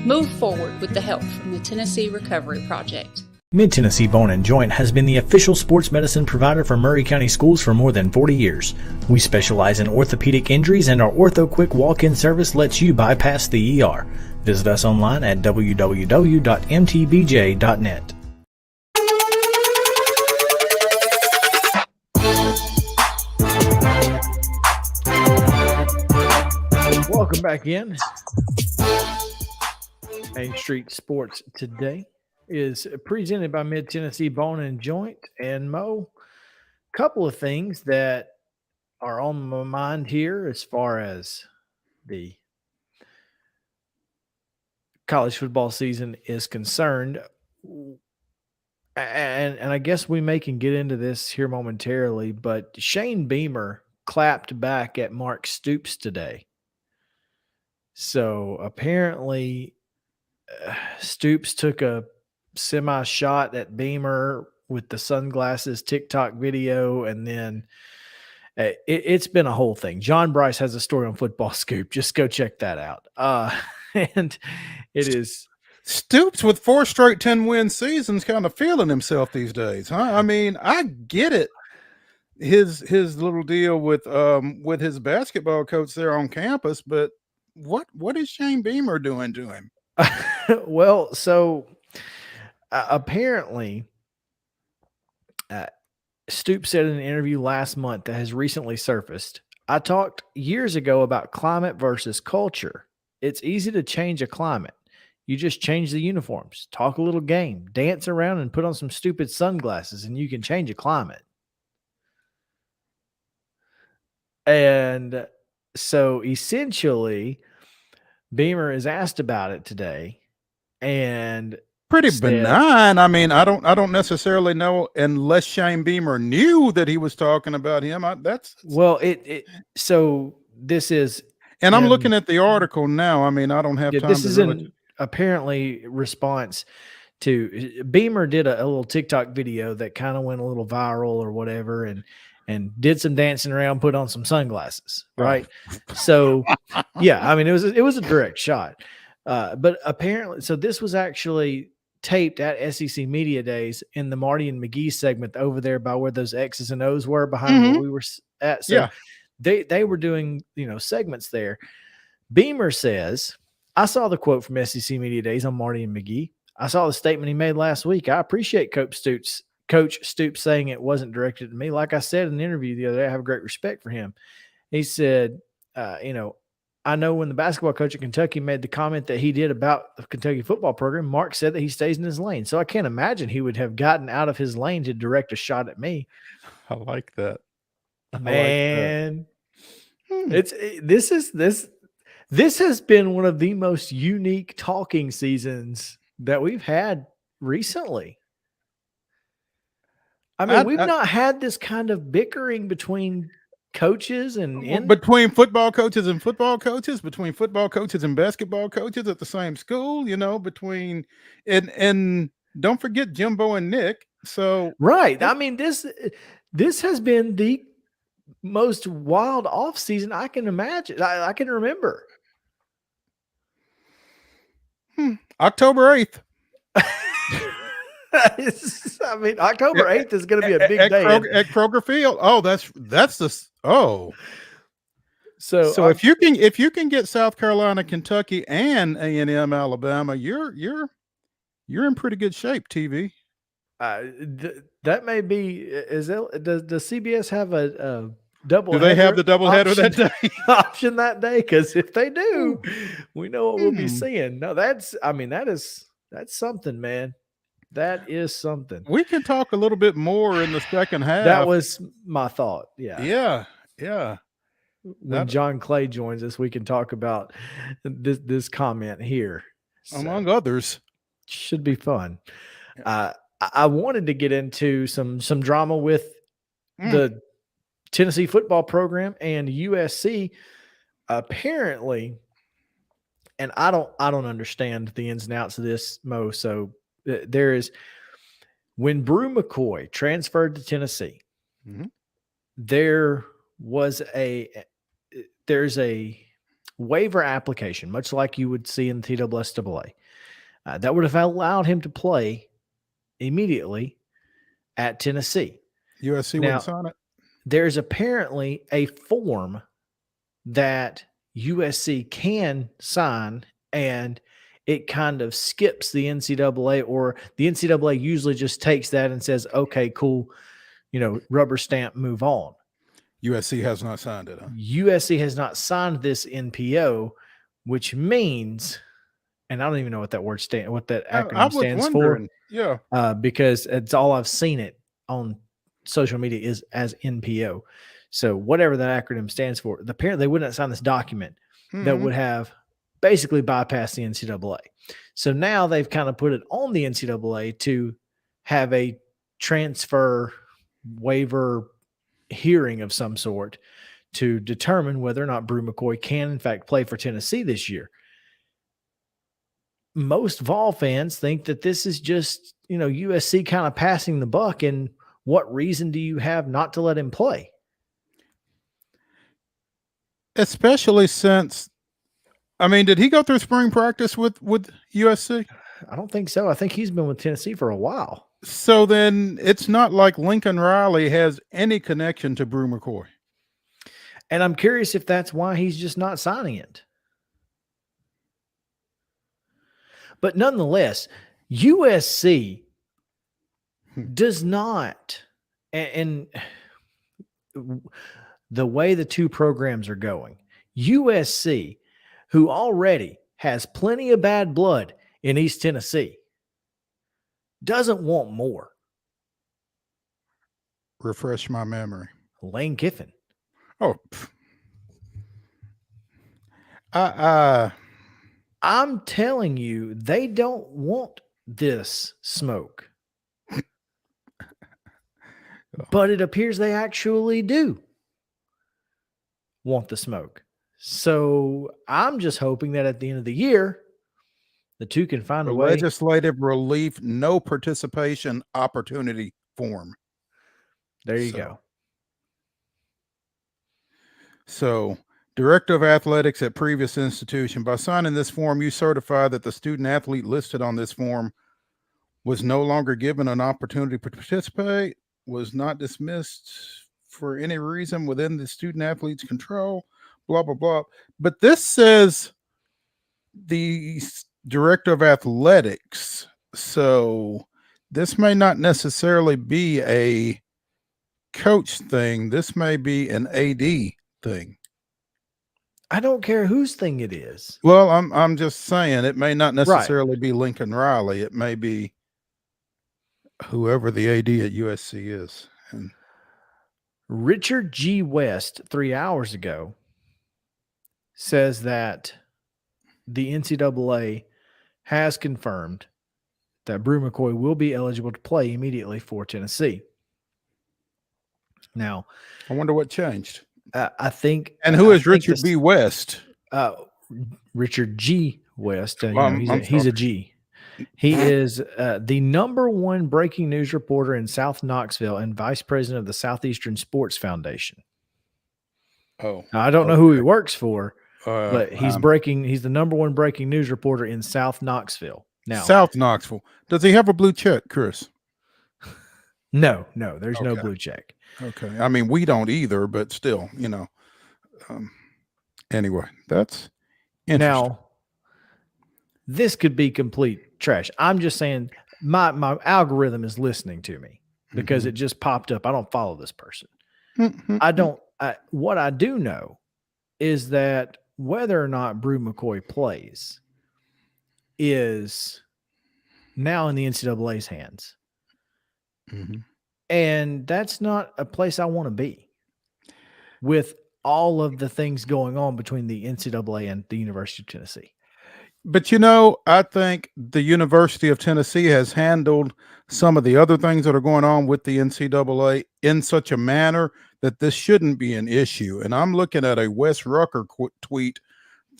Move forward with the help from the Tennessee Recovery Project. Mid-Tennessee Bone & Joint has been the official sports medicine provider for Murray County Schools for more than 40 years. We specialize in orthopedic injuries, and our Ortho Quick walk-in service lets you bypass the ER. Visit us online at www.mtbj.net. Welcome back in. Main Street Sports Today is presented by Mid-Tennessee Bone and Joint. And Mo, couple of things that are on my mind here as far as the college football season is concerned. And I guess we can get into this here momentarily, but Shane Beamer clapped back at Mark Stoops today. So apparently Stoops took a semi-shot at Beamer with the sunglasses TikTok video, and then it's been a whole thing. John Bryce has a story on Football Scoop. Just go check that out. And it is Stoops with 4 straight 10-win seasons, kind of feeling himself these days, huh? I mean, I get it. His little deal with his basketball coach there on campus, but what is Shane Beamer doing to him? Well, so apparently Stoops said in an interview last month that has recently surfaced, I talked years ago about climate versus culture. It's easy to change a climate. You just change the uniforms, talk a little game, dance around, and put on some stupid sunglasses, and you can change a climate. And so essentially, Beamer is asked about it today, and pretty benign. I mean, I don't necessarily know unless Shane Beamer knew that he was talking about him. So this is, and I'm looking at the article now. I mean, I don't have time. This is in apparently response to Beamer did a little TikTok video that kind of went a little viral or whatever, and did some dancing around, put on some sunglasses, right? So, yeah, I mean, it was a direct shot. But apparently, so this was actually taped at SEC Media Days in the Marty and McGee segment over there by where those X's and O's were behind where we were at. So they were doing, segments there. Beamer says, I saw the quote from SEC Media Days on Marty and McGee. I saw the statement he made last week. I appreciate Coach Stoops saying it wasn't directed at me. Like I said in the interview the other day, I have great respect for him. He said, I know when the basketball coach at Kentucky made the comment that he did about the Kentucky football program, Mark said that he stays in his lane. So I can't imagine he would have gotten out of his lane to direct a shot at me. I like that. Man, this has been one of the most unique talking seasons that we've had recently. I mean, we've not had this kind of bickering between coaches and between football coaches and football coaches, between football coaches and basketball coaches at the same school, between and don't forget Jimbo and Nick. So right. I mean, this has been the most wild off season I can imagine. I can remember. October 8th. I mean, October 8th is going to be a big day at Kroger Field. Oh, that's the So if you can get South Carolina, Kentucky, and A&M, Alabama, you're in pretty good shape, TV. That may be. Does CBS have a double? Do they have the doubleheader that day? Option that day? Because if they do, we know what we'll be seeing. No, that's something, man. That is something. We can talk a little bit more in the second half. That was my thought. Yeah. When John Clay joins us, we can talk about this comment here. Among others. Should be fun. I wanted to get into some drama with the Tennessee football program and USC. Apparently, and I don't understand the ins and outs of this, Mo. So there is, when Brew McCoy transferred to Tennessee, there's a waiver application, much like you would see in the TSSAA, that would have allowed him to play immediately at Tennessee. USC wouldn't sign it. There's apparently a form that USC can sign, and it kind of skips the NCAA, or the NCAA usually just takes that and says, okay, cool, rubber stamp, move on. USC has not signed it. Huh? USC has not signed this NPO, which means, and I don't even know what that acronym stands for. Yeah. Because it's all I've seen it on social media is as NPO. So whatever that acronym stands for, apparently they wouldn't sign this document that would have basically bypassed the NCAA. So now they've kind of put it on the NCAA to have a transfer waiver hearing of some sort to determine whether or not Brew McCoy can in fact play for Tennessee this year. Most Vol fans think that this is just, USC kind of passing the buck, and what reason do you have not to let him play? Especially since, did he go through spring practice with USC? I don't think so. I think he's been with Tennessee for a while. So then it's not like Lincoln Riley has any connection to Brew McCoy. And I'm curious if that's why he's just not signing it. But nonetheless, USC does not, and the way the two programs are going, USC, who already has plenty of bad blood in East Tennessee, doesn't want more. Refresh my memory. Lane Kiffin. Oh. I'm telling you, they don't want this smoke. But it appears they actually do want the smoke. So I'm just hoping that at the end of the year, The two can find a For way. legislative relief, no participation opportunity form. There you go. So, Director of Athletics at previous institution, by signing this form, you certify that the student athlete listed on this form was no longer given an opportunity to participate, was not dismissed for any reason within the student athlete's control, blah, blah, blah. But this says the Director of Athletics. So this may not necessarily be a coach thing. This may be an AD thing. I don't care whose thing it is. Well, I'm just saying it may not necessarily be Lincoln Riley. It may be whoever the AD at USC is. And Richard G. West 3 hours ago says that the NCAA has confirmed that Brew McCoy will be eligible to play immediately for Tennessee. Now, I wonder what changed. I think. And who is Richard B. West? Richard G. West. He's a G. He is the #1 breaking news reporter in South Knoxville and vice president of the Southeastern Sports Foundation. Oh, now, I don't know who he works for, but he's the #1 breaking news reporter in South Knoxville. Now, South Knoxville. Does he have a blue check, Chris? No, there's no blue check. Okay. I mean, we don't either, but still, anyway, that's interesting. Now, this could be complete trash. I'm just saying my algorithm is listening to me because it just popped up. I don't follow this person. What I do know is that whether or not Brew McCoy plays is now in the NCAA's hands. And that's not a place I want to be with all of the things going on between the NCAA and the University of Tennessee. But, I think the University of Tennessee has handled some of the other things that are going on with the NCAA in such a manner that this shouldn't be an issue. And I'm looking at a Wes Rucker tweet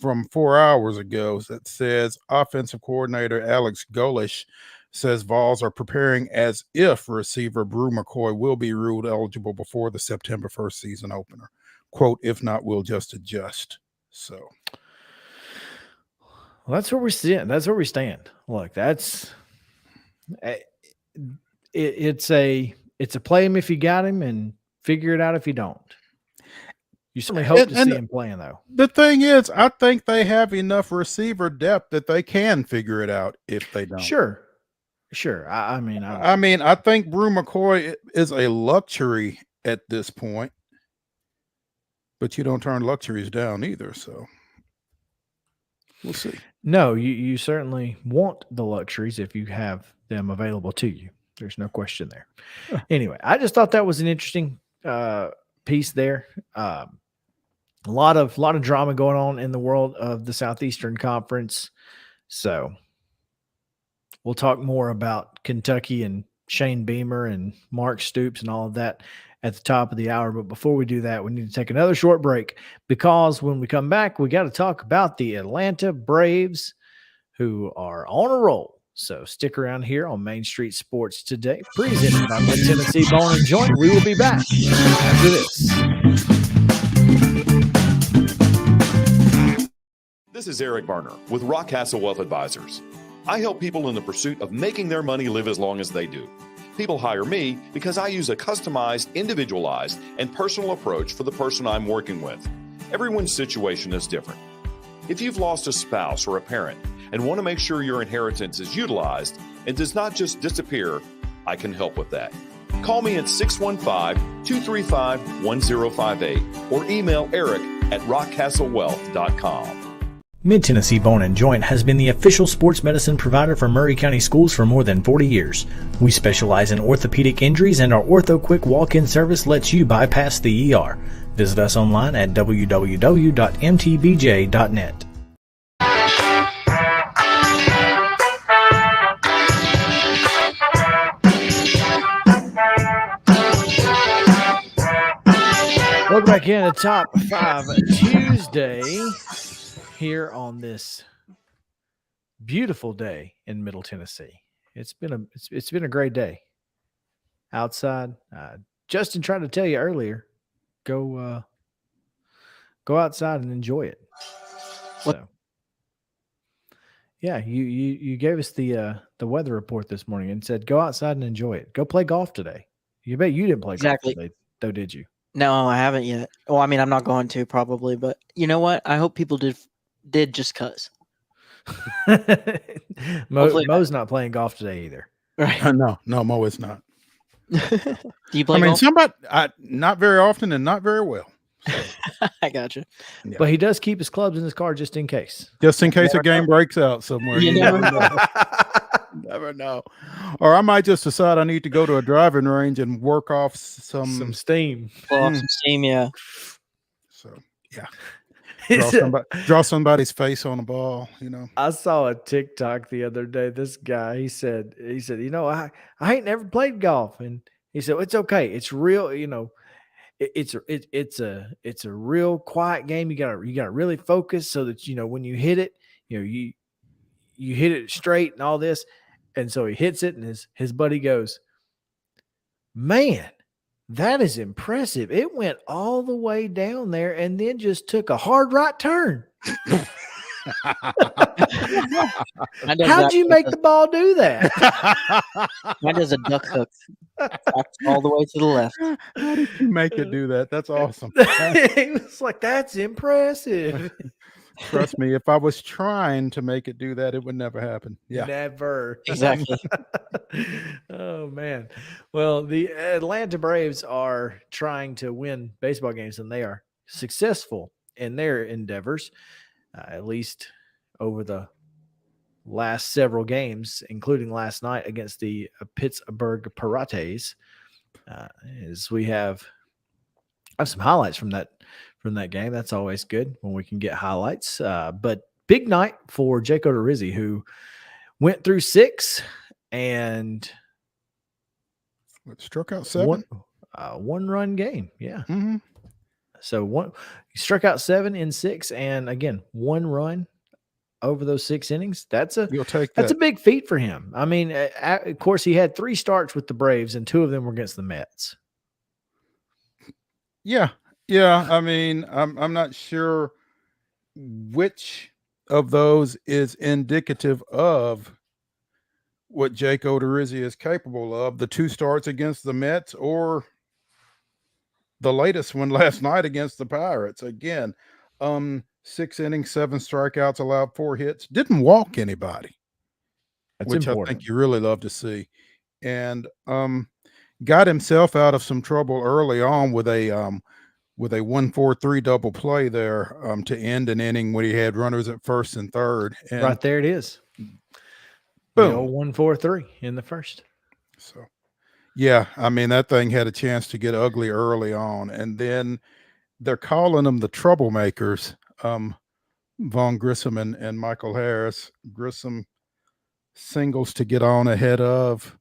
from 4 hours ago that says offensive coordinator Alex Golish says Vols are preparing as if receiver Brew McCoy will be ruled eligible before the September 1st season opener. Quote, if not, we'll just adjust. So. Well, that's where we stand. That's where we stand. Look, it's a play him if you got him and figure it out if you don't. You certainly hope to see him playing, though. The thing is, I think they have enough receiver depth that they can figure it out if they don't. Sure. I think Brew McCoy is a luxury at this point, but you don't turn luxuries down either. So we'll see. No, you certainly want the luxuries if you have them available to you. There's no question there. Anyway, I just thought that was an interesting piece there. A lot of drama going on in the world of the Southeastern Conference. So we'll talk more about Kentucky and Shane Beamer and Mark Stoops and all of that at the top of the hour. But before we do that, we need to take another short break because when we come back, we got to talk about the Atlanta Braves who are on a roll. So stick around here on Main Street Sports Today, presented by the Tennessee Bone and Joint. We will be back after this. This is Eric Berner with Rock Castle Wealth Advisors. I help people in the pursuit of making their money live as long as they do. People hire me because I use a customized, individualized, and personal approach for the person I'm working with. Everyone's situation is different. If you've lost a spouse or a parent and want to make sure your inheritance is utilized and does not just disappear, I can help with that. Call me at 615-235-1058 or email eric@rockcastlewealth.com. Mid-Tennessee Bone & Joint has been the official sports medicine provider for Maury County Schools for more than 40 years. We specialize in orthopedic injuries, and our Ortho Quick walk-in service lets you bypass the ER. Visit us online at www.mtbj.net. Welcome back in to Top 5 Tuesday. Here on this beautiful day in Middle Tennessee. It's been a great day outside. Justin tried to tell you earlier, go outside and enjoy it. So, yeah, you gave us the weather report this morning and said go outside and enjoy it. Go play golf today. You bet you didn't play golf today, though, did you? No, I haven't yet. Well, I mean, I'm not going to probably, but you know what? I hope people did just cuz. Mo's not playing golf today either. Right. No, Mo is not. Do you play golf? Not very often and not very well. So. I got you. Yeah. But he does keep his clubs in his car just in case. Just in case a game breaks out somewhere. You never know. Never know. Or I might just decide I need to go to a driving range and work off some steam. Pull off some steam, yeah. So, yeah. Draw somebody's face on a ball, you know. I saw a TikTok the other day. This guy, he said, you know, I ain't never played golf, and he said it's okay. It's real, you know. It's a real quiet game. You gotta really focus so that, you know, when you hit it, you know, you hit it straight and all this. And so he hits it, and his buddy goes, "Man, that is impressive. It went all the way down there and then just took a hard right turn." How'd you make the ball do that? Mine does a duck hook all the way to the left. How did you make it do that? That's awesome. He was like, "That's impressive." Trust me, if I was trying to make it do that, it would never happen. Yeah, never. Exactly. Oh man. Well, the Atlanta Braves are trying to win baseball games, and they are successful in their endeavors, at least over the last several games, including last night against the Pittsburgh Pirates. As we have some highlights from that game. That's always good when we can get highlights. But big night for Jake Odorizzi, who went through 6 and struck out 7. One-run game. Yeah. Mm-hmm. So he struck out 7 in 6, and again, 1 run over those 6 innings. That's a big feat for him. I mean, of course, he had 3 starts with the Braves, and 2 of them were against the Mets. Yeah. I mean, I'm not sure which of those is indicative of what Jake Odorizzi is capable of. The 2 starts against the Mets or the latest one last night against the Pirates. Again, 6 innings, 7 strikeouts, allowed 4 hits, didn't walk anybody. That's which important. I think you really love to see. And got himself out of some trouble early on with a 1-4-3 double play there to end an inning when he had runners at first and third. And right there it is. Boom. The old 1-4-3 in the first. So, yeah, I mean, that thing had a chance to get ugly early on. And then they're calling them the troublemakers, Vaughn Grissom and Michael Harris. Grissom singles to get on ahead of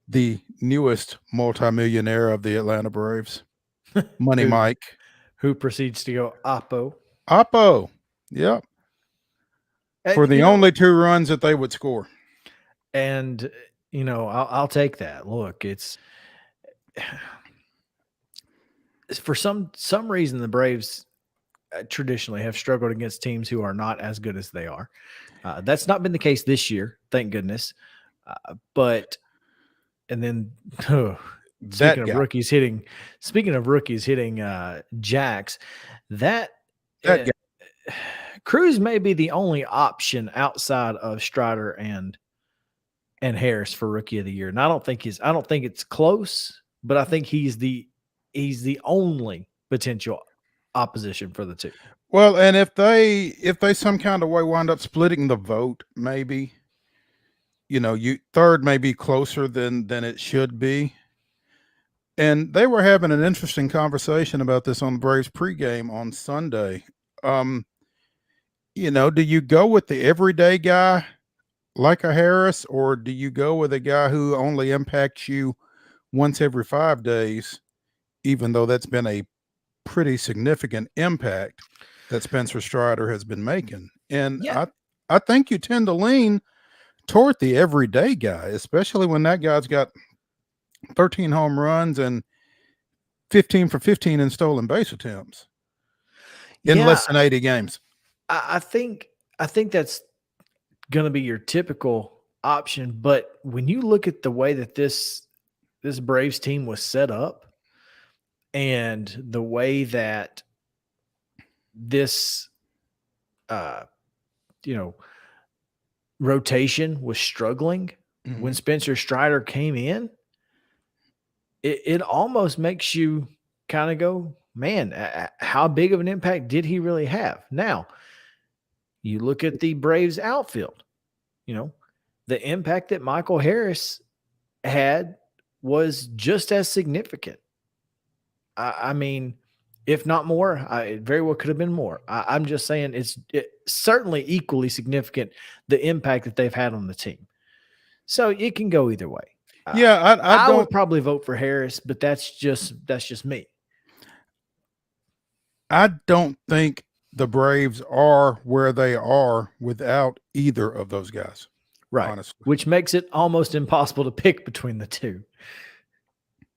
the newest multimillionaire of the Atlanta Braves, Money Mike, who proceeds to go Oppo. Yep. For the only 2 runs that they would score. And, you know, I'll take that. Look, it's for some reason the Braves traditionally have struggled against teams who are not as good as they are. That's not been the case this year, thank goodness. Speaking of rookies hitting jacks, that Cruz may be the only option outside of Strider and Harris for Rookie of the Year. And I don't think it's close, but I think he's the only potential opposition for the 2. Well, and if they some kind of way wind up splitting the vote, maybe, you know, third may be closer than it should be. And they were having an interesting conversation about this on the Braves pregame on Sunday. You know, do you go with the everyday guy like a Harris, or do you go with a guy who only impacts you once every 5 days, even though that's been a pretty significant impact that Spencer Strider has been making? And yeah. I think you tend to lean toward the everyday guy, especially when that guy's got 13 home runs and 15 for 15 in stolen base attempts in less than 80 games. I think that's going to be your typical option. But when you look at the way that this Braves team was set up and the way that this, rotation was struggling when Spencer Strider came in, it almost makes you kind of go, man, how big of an impact did he really have? Now, you look at the Braves outfield, the impact that Michael Harris had was just as significant. I mean, if not more, it very well could have been more. I'm just saying it's certainly equally significant, the impact that they've had on the team. So it can go either way. Yeah, I would probably vote for Harris, but that's just me. I don't think the Braves are where they are without either of those guys. Right. Honestly. Which makes it almost impossible to pick between the two.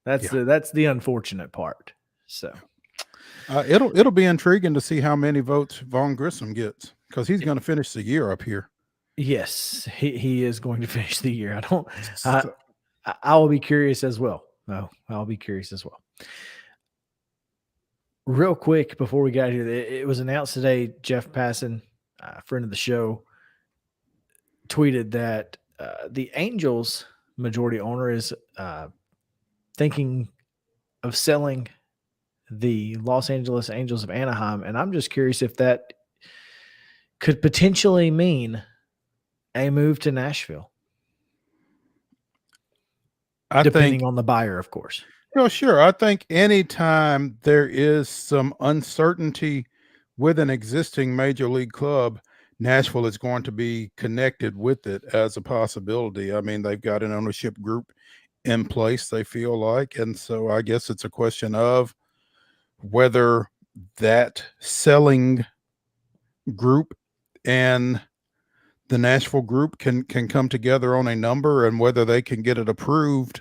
That's the unfortunate part. So it'll be intriguing to see how many votes Vaughn Grissom gets, because he's going to finish the year up here. Yes, he is going to finish the year. I will be curious as well. No, I'll be curious as well. Real quick before we got here, it was announced today. Jeff Pison, friend of the show, tweeted that the Angels majority owner is thinking of selling the Los Angeles Angels of Anaheim, and I'm just curious if that could potentially mean a move to Nashville. Depending on the buyer, of course. Well, sure. I think anytime there is some uncertainty with an existing major league club, Nashville is going to be connected with it as a possibility. I mean, they've got an ownership group in place, they feel like. And so I guess it's a question of whether that selling group and the Nashville group can come together on a number, and whether they can get it approved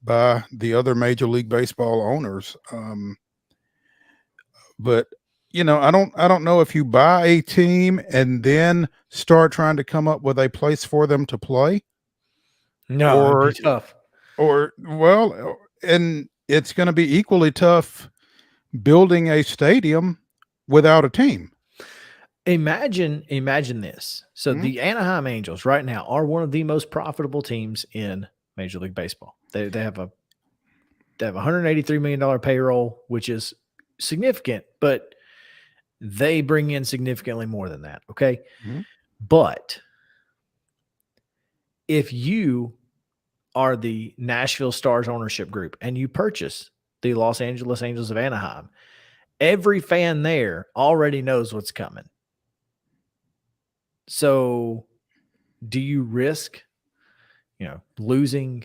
by the other Major League Baseball owners. But I don't know if you buy a team and then start trying to come up with a place for them to play. No, it'd be tough. And it's going to be equally tough building a stadium without a team. Imagine this. So the Anaheim Angels right now are one of the most profitable teams in Major League Baseball. They have a $183 million payroll, which is significant, but they bring in significantly more than that. Okay. But if you are the Nashville Stars ownership group and you purchase the Los Angeles Angels of Anaheim, every fan there already knows what's coming. So do you risk, losing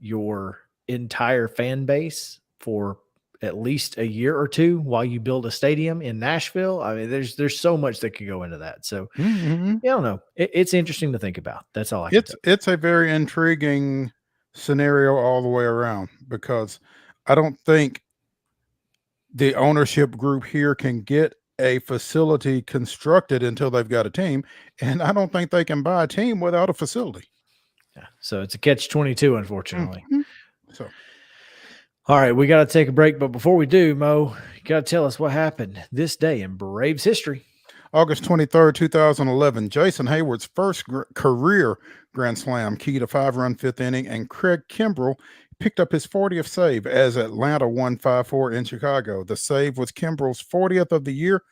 your entire fan base for at least a year or two while you build a stadium in Nashville? I mean, there's so much that could go into that. So I don't know. It's interesting to think about. That's all I can say. It's a very intriguing scenario all the way around, because I don't think the ownership group here can get a facility constructed until they've got a team, and I don't think they can buy a team without a facility. Yeah, so it's a catch-22, unfortunately. So, all right, we got to take a break, but before we do, Mo, you got to tell us what happened this day in Braves history. August 23rd, 2011, Jason Hayward's first career grand slam, keyed a 5-run fifth inning, and Craig Kimbrell picked up his 40th save as Atlanta won 5-4 in Chicago. The save was Kimbrell's 40th of the year,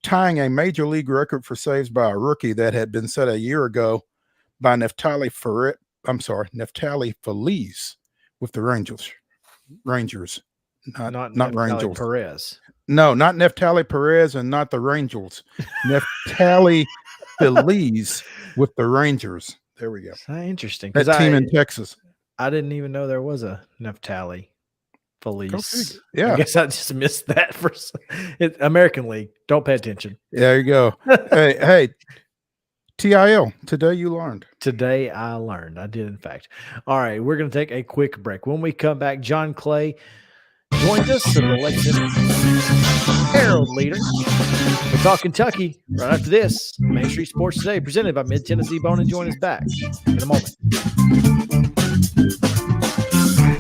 tying a major league record for saves by a rookie that had been set a year ago by Neftali Feliz with the Rangers. Not Rangers. Perez. No, not Neftali Perez and not the Rangers. Neftali Feliz with the Rangers. There we go. Interesting. That team in Texas. I didn't even know there was a Neftali Feliz. Yeah. I guess I just missed that for American League. Don't pay attention. There you go. hey, TIL. Today you learned. Today I learned. I did, in fact. All right, we're going to take a quick break. When we come back, John Clay joins us, the Lexington Herald leader. We'll talk Kentucky right after this. Main Street Sports Today, presented by Mid-Tennessee Bone, and join us back in a moment.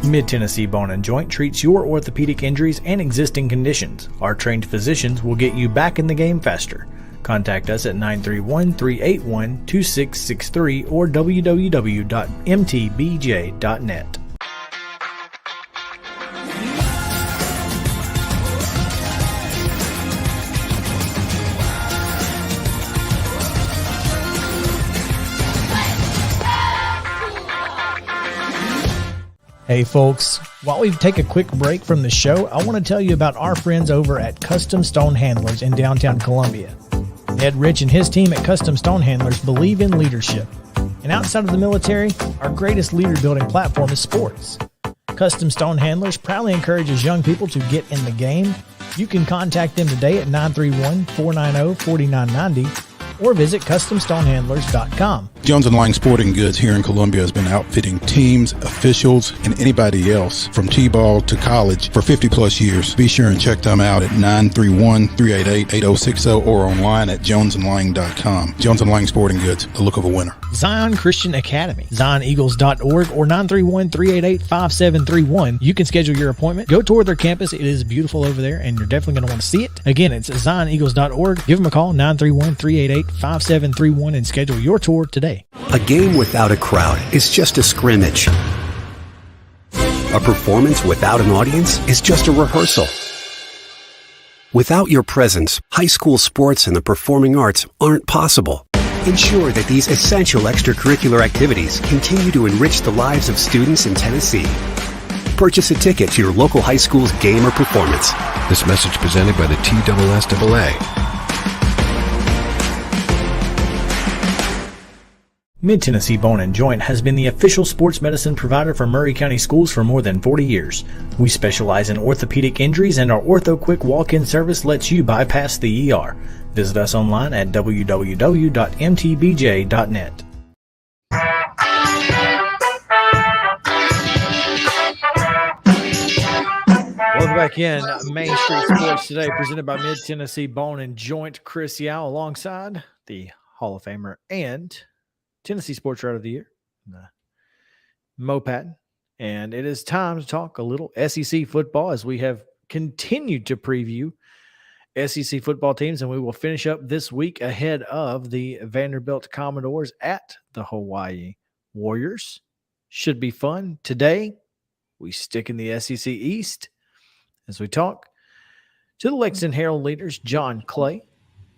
Mid-Tennessee Bone and Joint treats your orthopedic injuries and existing conditions. Our trained physicians will get you back in the game faster. Contact us at 931-381-2663 or www.mtbj.net. Hey folks, while we take a quick break from the show, I want to tell you about our friends over at Custom Stone Handlers in downtown Columbia. Ed Rich and his team at Custom Stone Handlers believe in leadership. And outside of the military, our greatest leader building platform is sports. Custom Stone Handlers proudly encourages young people to get in the game. You can contact them today at 931-490-4990 or visit CustomStonehandlers.com. Jones and Lang Sporting Goods here in Columbia has been outfitting teams, officials, and anybody else from T-ball to college for 50 plus years. Be sure and check them out at 931-388-8060 or online at jonesandlang.com. Jones and Lang Sporting Goods, the look of a winner. Zion Christian Academy, ZionEagles.org or 931-388-5731. You can schedule your appointment. Go tour their campus. It is beautiful over there, and you're definitely going to want to see it. Again, it's ZionEagles.org. Give them a call, 931-388-5731, and schedule your tour today. A game without a crowd is just a scrimmage. A performance without an audience is just a rehearsal. Without your presence, high school sports and the performing arts aren't possible. Ensure that these essential extracurricular activities continue to enrich the lives of students in Tennessee. Purchase a ticket to your local high school's game or performance. This message presented by the TSSAA. Mid-Tennessee Bone and Joint has been the official sports medicine provider for Maury County Schools for more than 40 years. We specialize in orthopedic injuries, and our Ortho Quick walk-in service lets you bypass the ER. Visit us online at www.mtbj.net. Welcome back in Main Street Sports Today, presented by Mid-Tennessee Bone and Joint. Chris Yao alongside the Hall of Famer and Tennessee Sports Writer of the Year, Mo Patton. And it is time to talk a little SEC football as we have continued to preview SEC football teams, and we will finish up this week ahead of the Vanderbilt Commodores at the Hawaii Warriors. Should be fun. Today, we stick in the SEC East as we talk to the Lexington Herald leaders, John Clay,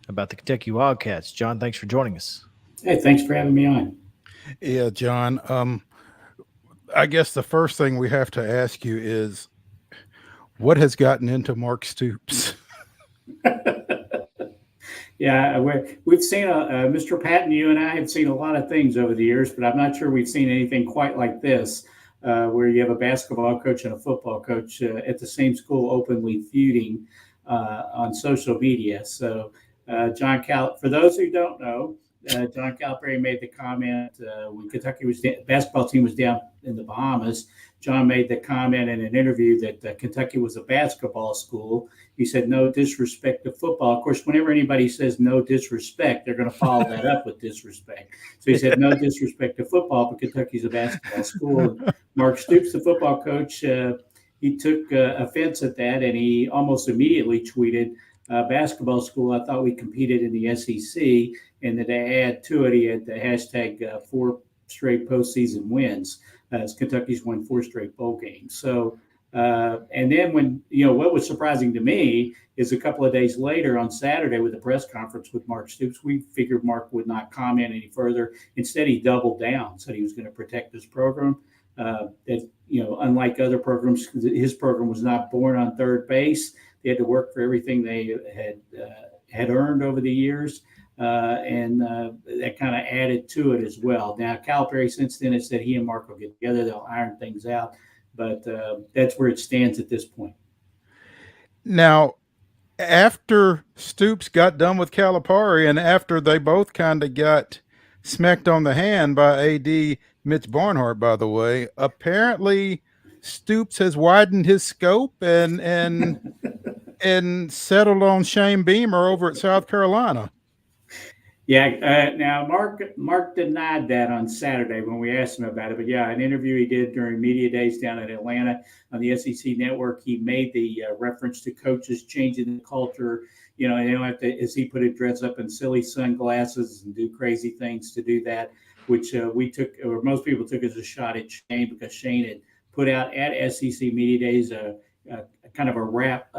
about the Kentucky Wildcats. John, thanks for joining us. Hey, thanks for having me on. Yeah, John. I guess the first thing we have to ask you is, what has gotten into Mark Stoops? Yeah, we've seen Mr. Patton. You and I have seen a lot of things over the years, but I'm not sure we've seen anything quite like this, where you have a basketball coach and a football coach at the same school openly feuding on social media. So, John Cal, for those who don't know, John Calipari made the comment when Kentucky basketball team was down in the Bahamas. John made the comment in an interview that Kentucky was a basketball school. He said, no disrespect to football. Of course, whenever anybody says no disrespect, they're going to follow that up with disrespect. So he said, no disrespect to football, but Kentucky's a basketball school. And Mark Stoops, the football coach, he took offense at that, and he almost immediately tweeted, basketball school, I thought we competed in the SEC, and that to add to it, he had the hashtag 4 straight postseason wins, as Kentucky's won 4 straight bowl games. So, and then when, what was surprising to me is a couple of days later on Saturday with the press conference with Mark Stoops, we figured Mark would not comment any further. Instead, he doubled down, said he was going to protect his program. That, unlike other programs, his program was not born on third base. They had to work for everything they had earned over the years, and that kind of added to it as well. Now, Calipari since then has said he and Mark will get together. They'll iron things out, but that's where it stands at this point. Now, after Stoops got done with Calipari and after they both kind of got smacked on the hand by AD Mitch Barnhart, by the way. Apparently, Stoops has widened his scope and settled on Shane Beamer over at South Carolina. Yeah. Now, Mark denied that on Saturday when we asked him about it. But yeah, an interview he did during media days down in Atlanta on the SEC Network, he made the reference to coaches changing the culture. You know, they don't have to, as he put it, dress up in silly sunglasses and do crazy things to do that, which we took, or most people took as a shot at Shane, because Shane had put out at SEC Media Days a kind of a rap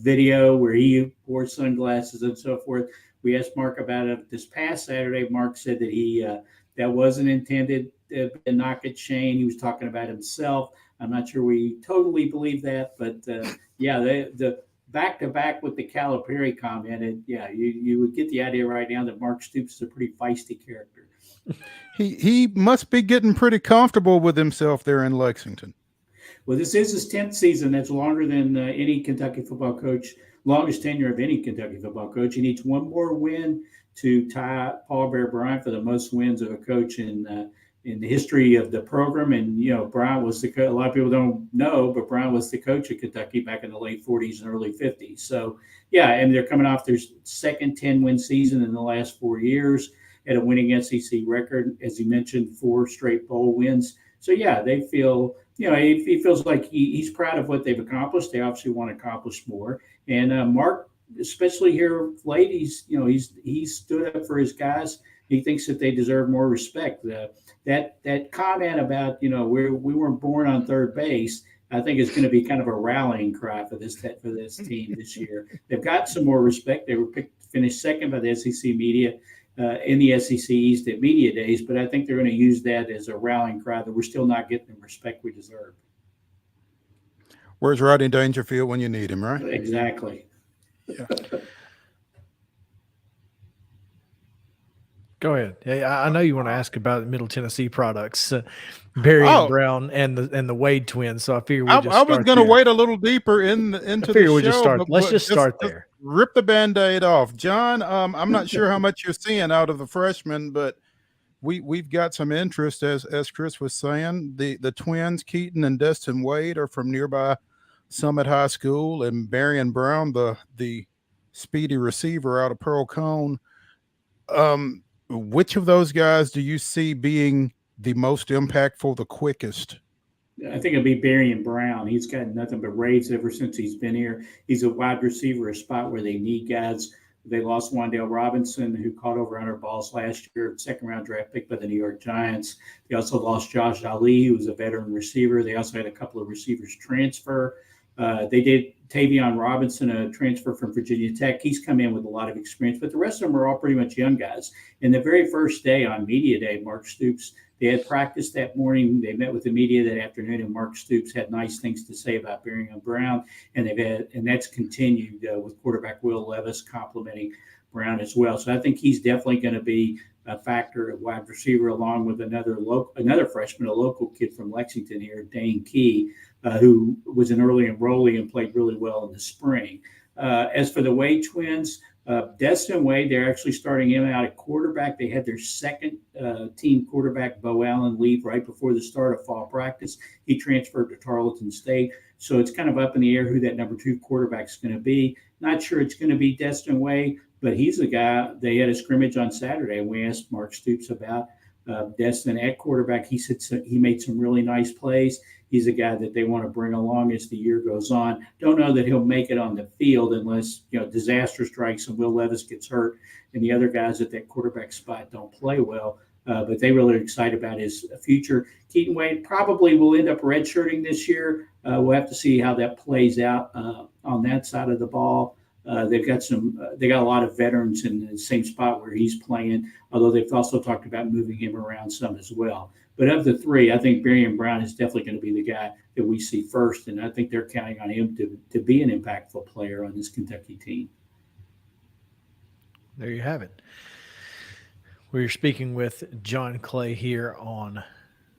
video where he wore sunglasses and so forth. We asked Mark about it this past Saturday. Mark said that that wasn't intended to knock at Shane. He was talking about himself. I'm not sure we totally believe that, but yeah, the back to back with the Calipari comment, and yeah, you would get the idea right now that Mark Stoops is a pretty feisty character. He must be getting pretty comfortable with himself there in Lexington. Well, this is his 10th season. That's longer than any Kentucky football coach, longest tenure of any Kentucky football coach. He needs one more win to tie Paul Bear Bryant for the most wins of a coach in the history of the program. And, you know, Bryant was a lot of people don't know, but Bryant was the coach of Kentucky back in the late 40s and early 50s. So, yeah, and they're coming off their second 10-win season in the last 4 years at a winning SEC record. As you mentioned, 4 straight bowl wins. So, yeah, they feel – you know, he feels like he's proud of what they've accomplished. They obviously want to accomplish more. And Mark, especially here late, he's stood up for his guys. He thinks that they deserve more respect. That comment about, you know, we weren't born on third base, I think is going to be kind of a rallying cry for this team this year. They've got some more respect. They were finished second by the SEC media. In the SEC East at media days, but I think they're going to use that as a rallying cry that we're still not getting the respect we deserve. Where's Rodney Dangerfield when you need him, right? Exactly. Yeah. Go ahead. Yeah, I know you want to ask about Middle Tennessee products, Barry and Brown and the Wade twins. So I figured I was going to wait a little deeper into the show. Let's just start there. Rip the Band-Aid off, John. I'm not sure how much you're seeing out of the freshmen, but we've got some interest, as Chris was saying. The twins, Keaton and Destin Wade, are from nearby Summit High School, and Barry and Brown, the speedy receiver out of Pearl Cone. Which of those guys do you see being the most impactful, the quickest? I think it'll be Barry and Brown. He's got nothing but raves ever since he's been here. He's a wide receiver, a spot where they need guys. They lost Wan'Dale Robinson, who caught over 100 balls last year, second-round draft pick by the New York Giants. They also lost Josh Ali, who was a veteran receiver. They also had a couple of receivers transfer. They did Tavion Robinson, a transfer from Virginia Tech. He's come in with a lot of experience, but the rest of them are all pretty much young guys. And the very first day on media day, Mark Stoops, they had practice that morning. They met with the media that afternoon, and Mark Stoops had nice things to say about Barry and Brown. And that's continued with quarterback Will Levis complimenting Brown as well. So I think he's definitely going to be a factor at wide receiver, along with another freshman, a local kid from Lexington here, Dane Key, who was an early enrollee and played really well in the spring. As for the Wade twins, Destin Wade, they're actually starting him out at quarterback. They had their second team quarterback, Bo Allen, leave right before the start of fall practice. He transferred to Tarleton State. So it's kind of up in the air who that number 2 quarterback is going to be. Not sure it's going to be Destin Wade, but he's a guy. They had a scrimmage on Saturday, and we asked Mark Stoops about Destin at quarterback. He said he made some really nice plays. He's a guy that they want to bring along as the year goes on. Don't know that he'll make it on the field unless, you know, disaster strikes and Will Levis gets hurt and the other guys at that quarterback spot don't play well. But they really are excited about his future. Keaton Wade probably will end up redshirting this year. We'll have to see how that plays out on that side of the ball. They got a lot of veterans in the same spot where he's playing, although they've also talked about moving him around some as well. But of the 3, I think Barry and Brown is definitely going to be the guy that we see first, and I think they're counting on him to be an impactful player on this Kentucky team. There you have it. We're speaking with John Clay here on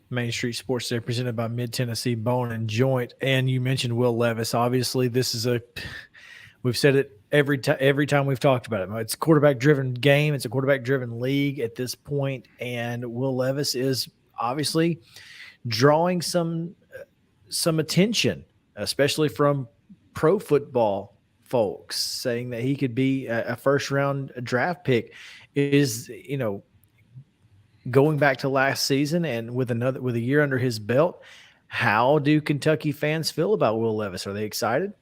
Main Street Sports Day, presented by Mid-Tennessee Bone and Joint. And you mentioned Will Levis. Obviously, this is We've said it every time we've talked about it. It's a quarterback-driven game. It's a quarterback-driven league at this point, and Will Levis is obviously drawing some attention, especially from pro football folks, saying that he could be a first-round draft pick. Is, going back to last season and with a year under his belt, how do Kentucky fans feel about Will Levis? Are they excited?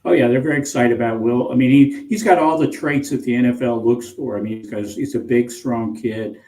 Oh yeah, they're very excited about Will. I mean, he's got all the traits that the NFL looks for. I mean, because he's a big, strong kid,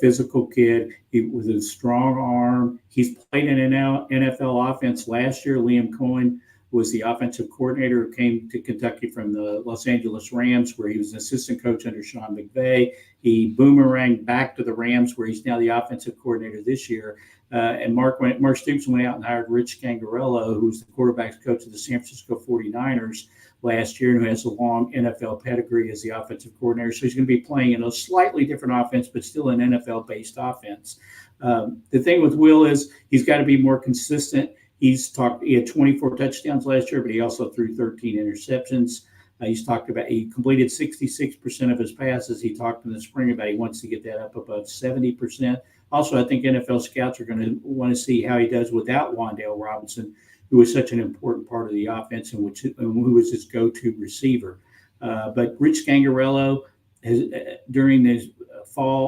physical kid with a strong arm. He's played in an NFL offense last year. Liam Cohen was the offensive coordinator who came to Kentucky from the Los Angeles Rams, where he was an assistant coach under Sean McVay. He boomeranged back to the Rams, where he's now the offensive coordinator this year. And Mark Stoops went out and hired Rich Scangarello, who's the quarterback's coach of the San Francisco 49ers last year, and who has a long NFL pedigree as the offensive coordinator. So he's going to be playing in a slightly different offense, but still an NFL-based offense. The thing with Will is he's got to be more consistent. He had 24 touchdowns last year, but he also threw 13 interceptions. He completed 66% of his passes. He talked in the spring about he wants to get that up above 70%. Also, I think NFL scouts are going to want to see how he does without Wan'Dale Robinson, who was such an important part of the offense and who was his go-to receiver. But Rich Scangarello has, during this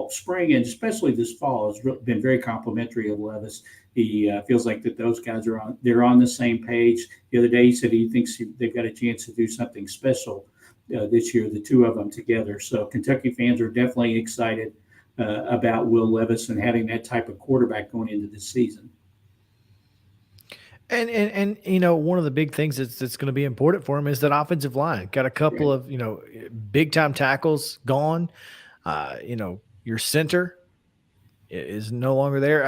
spring, and especially this fall, has been very complimentary of Levis. He feels like that those guys they're on the same page. The other day he said he thinks they've got a chance to do something special this year, the two of them together. So Kentucky fans are definitely excited about Will Levis and having that type of quarterback going into this season. And one of the big things that's going to be important for him is that offensive line. Got a couple of big time tackles gone. Your center is no longer there.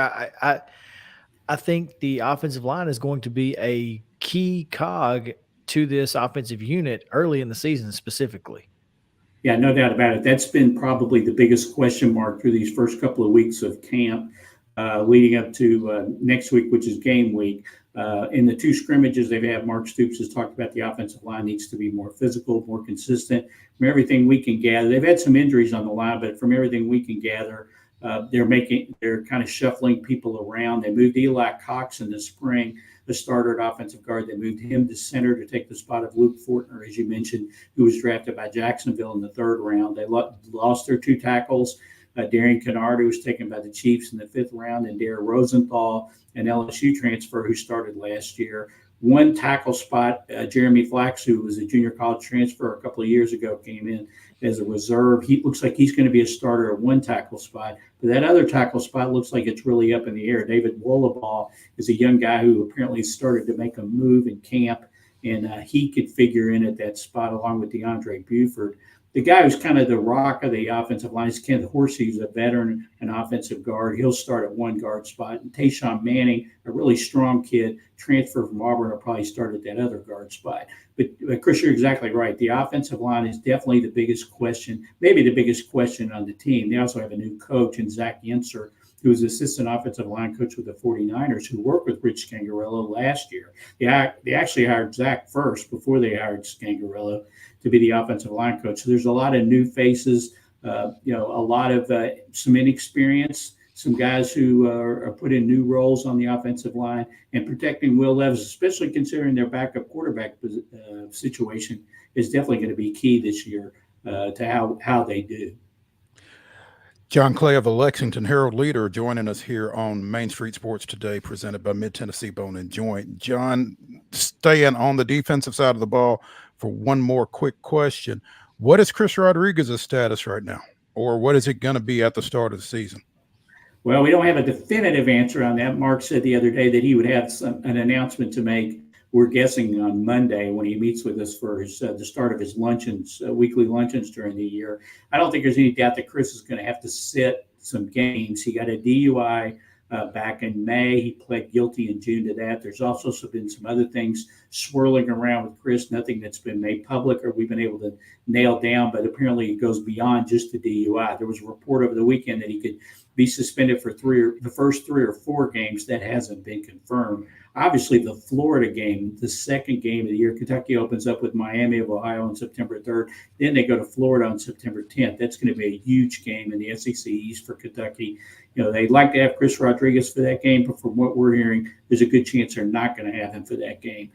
I think the offensive line is going to be a key cog to this offensive unit early in the season specifically. Yeah, no doubt about it. That's been probably the biggest question mark through these first couple of weeks of camp leading up to next week, which is game week. In the two scrimmages they've had, Mark Stoops has talked about the offensive line needs to be more physical, more consistent. From everything we can gather, they've had some injuries on the line, but from everything we can gather, they're kind of shuffling people around. They moved Eli Cox in the spring, the starter at offensive guard. They moved him to center to take the spot of Luke Fortner, as you mentioned, who was drafted by Jacksonville in the third round. They lost their two tackles, Darian Kennard, who was taken by the Chiefs in the fifth round, and Dare Rosenthal, an LSU transfer who started last year. One tackle spot, Jeremy Flax, who was a junior college transfer a couple of years ago, came in as a reserve. He looks like he's going to be a starter at one tackle spot, but that other tackle spot looks like it's really up in the air. David Wollaball is a young guy who apparently started to make a move in camp, and he could figure in at that spot along with DeAndre Buford. The guy who's kind of the rock of the offensive line is Ken Horsey, who's a veteran, an offensive guard. He'll start at one guard spot. And Tayshawn Manning, a really strong kid, transferred from Auburn, will probably start at that other guard spot. But Chris, you're exactly right. The offensive line is definitely the biggest question, maybe the biggest question on the team. They also have a new coach in Zach Yenser, who was assistant offensive line coach with the 49ers, who worked with Rich Scangarello last year. They actually hired Zach first before they hired Scangarello to be the offensive line coach. So there's a lot of new faces, a lot of some inexperience, some guys who are put in new roles on the offensive line, and protecting Will Levis, especially considering their backup quarterback situation, is definitely going to be key this year to how they do. John Clay of the Lexington Herald Leader joining us here on Main Street Sports Today, presented by Mid-Tennessee Bone and Joint. John, staying on the defensive side of the ball for one more quick question. What is Chris Rodriguez's status right now, or what is it going to be at the start of the season? Well, we don't have a definitive answer on that. Mark said the other day that he would have an announcement to make. We're guessing on Monday when he meets with us for the start of his luncheons, weekly luncheons during the year. I don't think there's any doubt that Chris is going to have to sit some games. He got a DUI back in May. He pled guilty in June to that. There's also been some other things swirling around with Chris, nothing that's been made public or we've been able to nail down, but apparently it goes beyond just the DUI. There was a report over the weekend that he could be suspended for the first 3 or 4 games. That hasn't been confirmed. Obviously, the Florida game, the second game of the year, Kentucky opens up with Miami of Ohio on September 3rd. Then they go to Florida on September 10th. That's going to be a huge game in the SEC East for Kentucky. They'd like to have Chris Rodriguez for that game, but from what we're hearing, there's a good chance they're not going to have him for that game.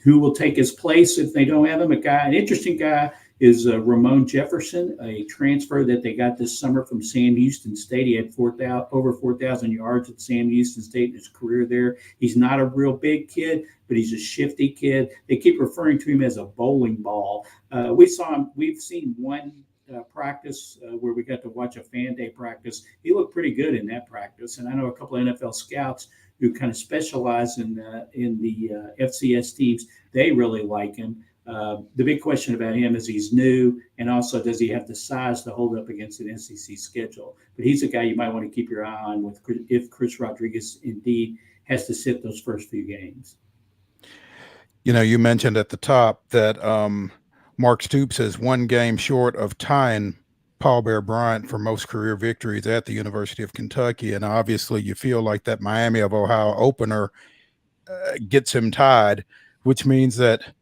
Who will take his place if they don't have him? An interesting guy is Ramon Jefferson, a transfer that they got this summer from Sam Houston State. He had over 4,000 yards at Sam Houston State in his career there. He's not a real big kid, but he's a shifty kid. They keep referring to him as a bowling ball. We've seen one practice where we got to watch a fan day practice. He looked pretty good in that practice. And I know a couple of NFL scouts who kind of specialize in the FCS teams. They really like him. The big question about him is he's new, and also does he have the size to hold up against an SEC schedule? But he's a guy you might want to keep your eye on if Chris Rodriguez indeed has to sit those first few games. You mentioned at the top that Mark Stoops is one game short of tying Paul Bear Bryant for most career victories at the University of Kentucky. And obviously you feel like that Miami of Ohio opener gets him tied, which means that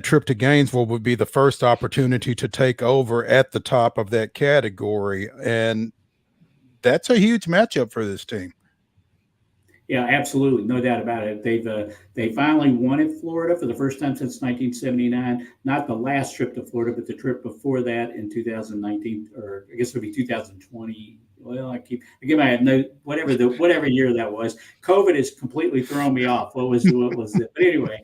trip to Gainesville would be the first opportunity to take over at the top of that category. And that's a huge matchup for this team. Yeah, absolutely. No doubt about it. They finally won at Florida for the first time since 1979. Not the last trip to Florida, but the trip before that in 2019, or I guess it'll be 2020. Well, I give my note, whatever year that was. COVID has completely thrown me off. What was it? But anyway,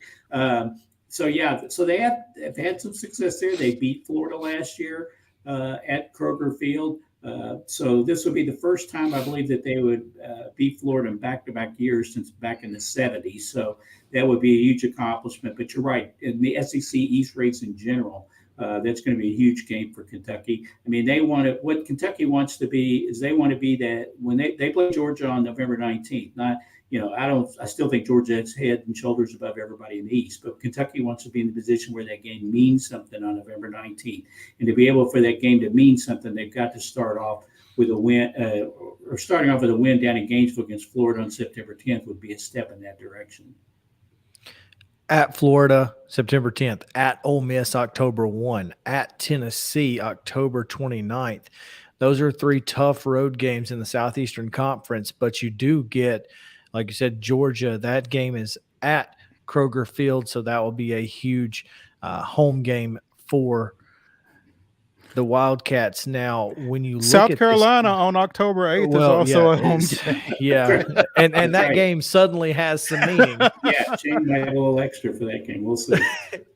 so they have had some success there. They beat Florida last year at Kroger Field. So this would be the first time I believe that they would beat Florida in back-to-back years since back in the 70s. So that would be a huge accomplishment. But you're right. In the SEC East race in general, that's going to be a huge game for Kentucky. I mean, what Kentucky wants to be is they want to be that when they play Georgia on November 19th. I still think Georgia's head and shoulders above everybody in the East, but Kentucky wants to be in the position where that game means something on November 19th. And to be able for that game to mean something, they've got to start off with a win, or starting off with a win down in Gainesville against Florida on September 10th would be a step in that direction. At Florida, September 10th. At Ole Miss, October 1. At Tennessee, October 29th. Those are three tough road games in the Southeastern Conference, but you do get, like you said, Georgia. That game is at Kroger Field, so that will be a huge home game for the Wildcats. Now, when you look South at Carolina on October 8th is also a home game. Yeah, and that game suddenly has some meaning. Yeah, Shane might have a little extra for that game. We'll see.